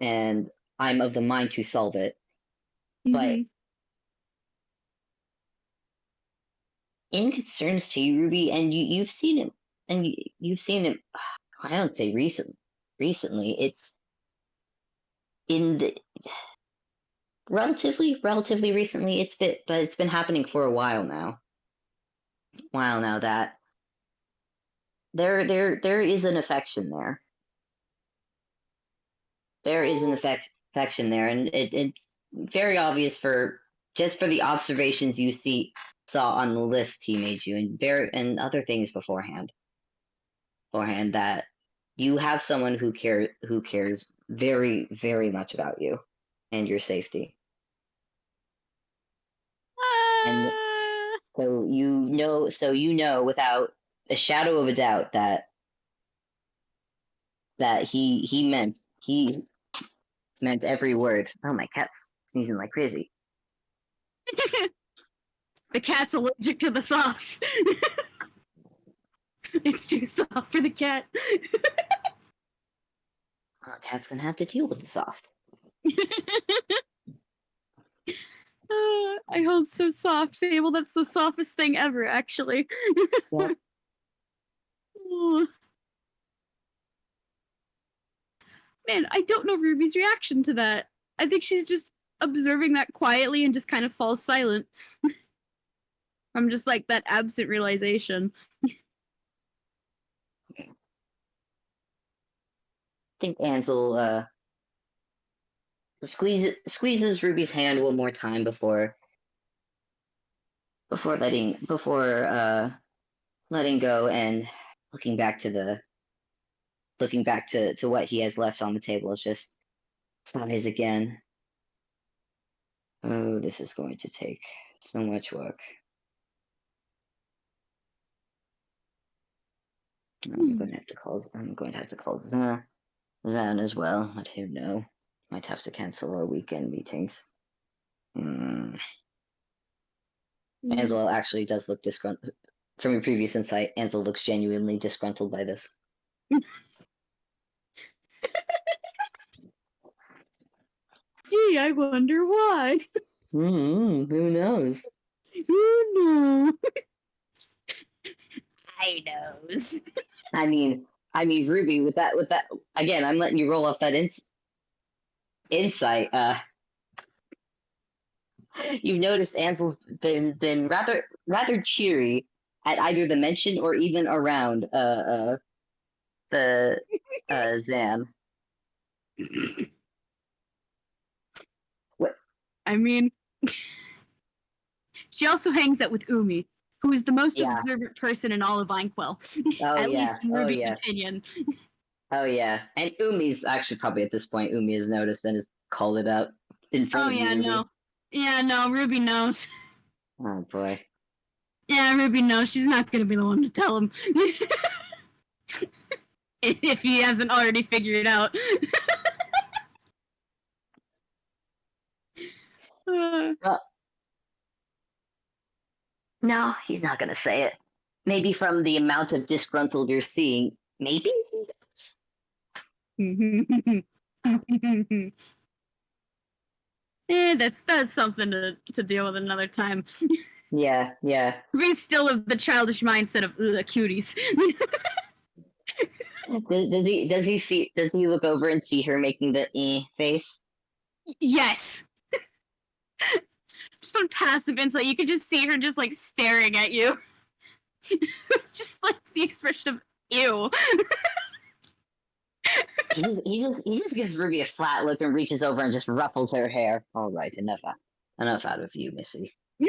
and I'm of the mind to solve it. But in concerns to you, Ruby, and you've seen him, you've seen him. I don't say recently. It's in the relatively recently. It's been happening for a while now. That there is an affection there. There is an affection there, and it's very obvious for just for the observations you saw on the list he made you, and other things beforehand that you have someone who cares very, very much about you and your safety. And so you know without a shadow of a doubt that he meant every word. Oh, my cat's sneezing like crazy. The cat's allergic to the softs. It's too soft for the cat. Well, cat's gonna have to deal with the soft. I hold so soft, Fable. That's the softest thing ever, actually. Yep. Oh. Man, I don't know Ruby's reaction to that. I think she's just observing that quietly and just kind of falls silent. From just like that absent realization. I think Ansel squeezes Ruby's hand one more time before letting go and looking back to what he has left on the table. It's just sighs again. Oh, this is going to take so much work. I'm going to have to call Zan as well. Let him know. Might have to cancel our weekend meetings. Ansel actually does look disgruntled. From your previous insight, Ansel looks genuinely disgruntled by this. Gee, I wonder why. Who knows? Who knows? I knows. I mean, Ruby, with that, again, I'm letting you roll off that insight. You've noticed Ansel's been rather cheery at either the mention or even around the Zan. What? I mean, she also hangs out with Umi, who is the most observant person in all of Vinquel. At least in Ruby's opinion. Oh yeah, and Umi's actually probably at this point. Umi has noticed and has called it out in front of you. No, Ruby knows. Oh boy. Yeah, Ruby knows. She's not going to be the one to tell him. If he hasn't already figured it out. No, he's not going to say it. Maybe from the amount of disgruntled you're seeing, maybe he does. That's something to deal with another time. Yeah. We still have the childish mindset of cuties. Does he look over and see her making the face? Yes. Just on passive insight, you can just see her just like staring at you. It's just like the expression of ew. He just gives Ruby a flat look and reaches over and just ruffles her hair. All right, enough out of you, Missy. No!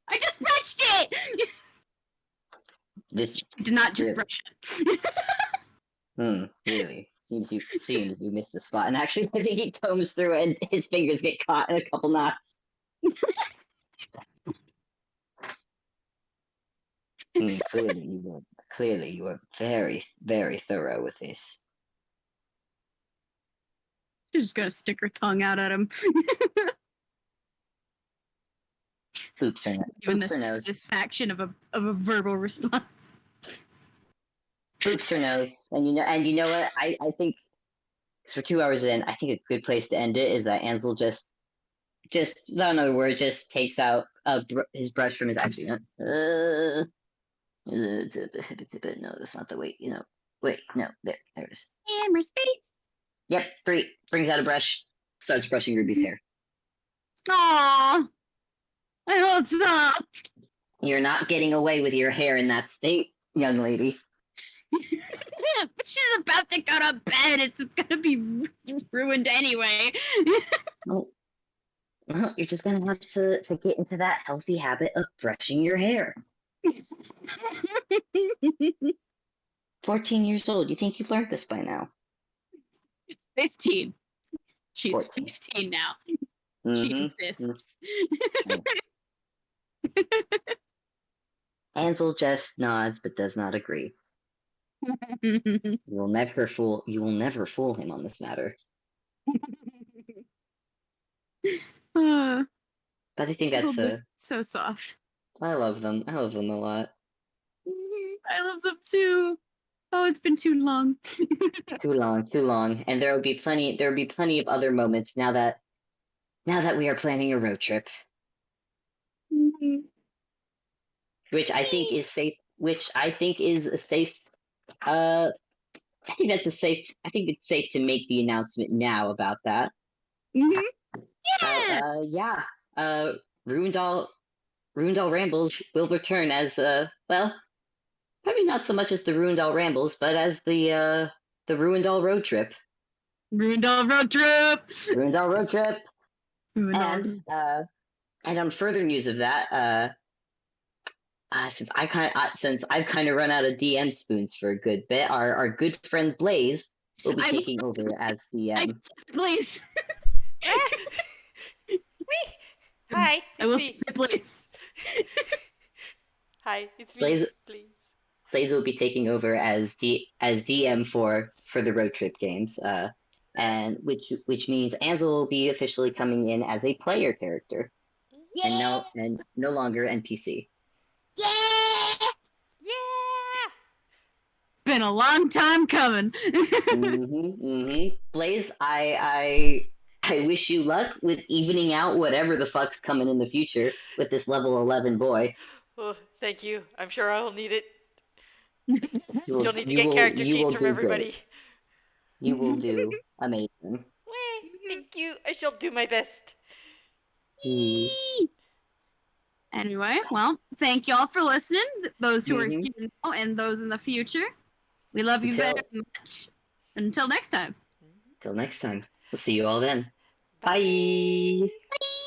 I just brushed it! This Did not just really, brush it. really seems you missed a spot. And actually, I think he combs through and his fingers get caught in a couple knots. Clearly you were very, very thorough with this. She's just gonna stick her tongue out at him. Oops or Given oops the or nose. satisfaction of a verbal response. Oops or nose. And you know what? I think, because we're 2 hours in, I think a good place to end it is that Ansel just without another word, just takes out his brush from his actually. No, that's not the way. Wait, no, there it is. Hammer space. Yep, 3 brings out a brush, starts brushing Ruby's hair. Aww. I hold up. You're not getting away with your hair in that state, young lady. But she's about to go to bed. It's gonna be ruined anyway. Well, you're just gonna have to get into that healthy habit of brushing your hair. 14 years old. You think you've learned this by now? 15. She's 14. 15 now. Mm-hmm. She insists. Ansel just nods but does not agree. You will never fool him on this matter. But I think that's so soft. I love them. I love them a lot. I love them too. Oh, it's been too long. Too long. And there will be plenty of other moments now that we are planning a road trip. Which I think is safe. Which I think is a safe. I think it's safe to make the announcement now about that. Yeah. Yeah. Ruindal Rambles will return as well, probably not so much as the Ruindal Rambles, but as the Ruindal Road Trip. Ruindal Road Trip. Ruindal Road Trip. Ruindal. And on further news of that, since I've kind of run out of DM spoons for a good bit, our good friend Blaze will be taking over as DM. Blaze. Hi, it's me. Blaze. Hi, it's me. Please. Blaze will be taking over as DM for the road trip games. And which means Ansel will be officially coming in as a player character, and no longer NPC. Yeah. Been a long time coming. Blaze, I wish you luck with evening out whatever the fuck's coming in the future with this level 11 boy. Oh, thank you. I'm sure I'll need it. Still need to get character sheets from everybody. Great. You will do amazing. Thank you. I shall do my best. Anyway, well, thank y'all for listening. Those who are here now and those in the future. We love you very much. Until next time. We'll see you all then. Bye. Bye.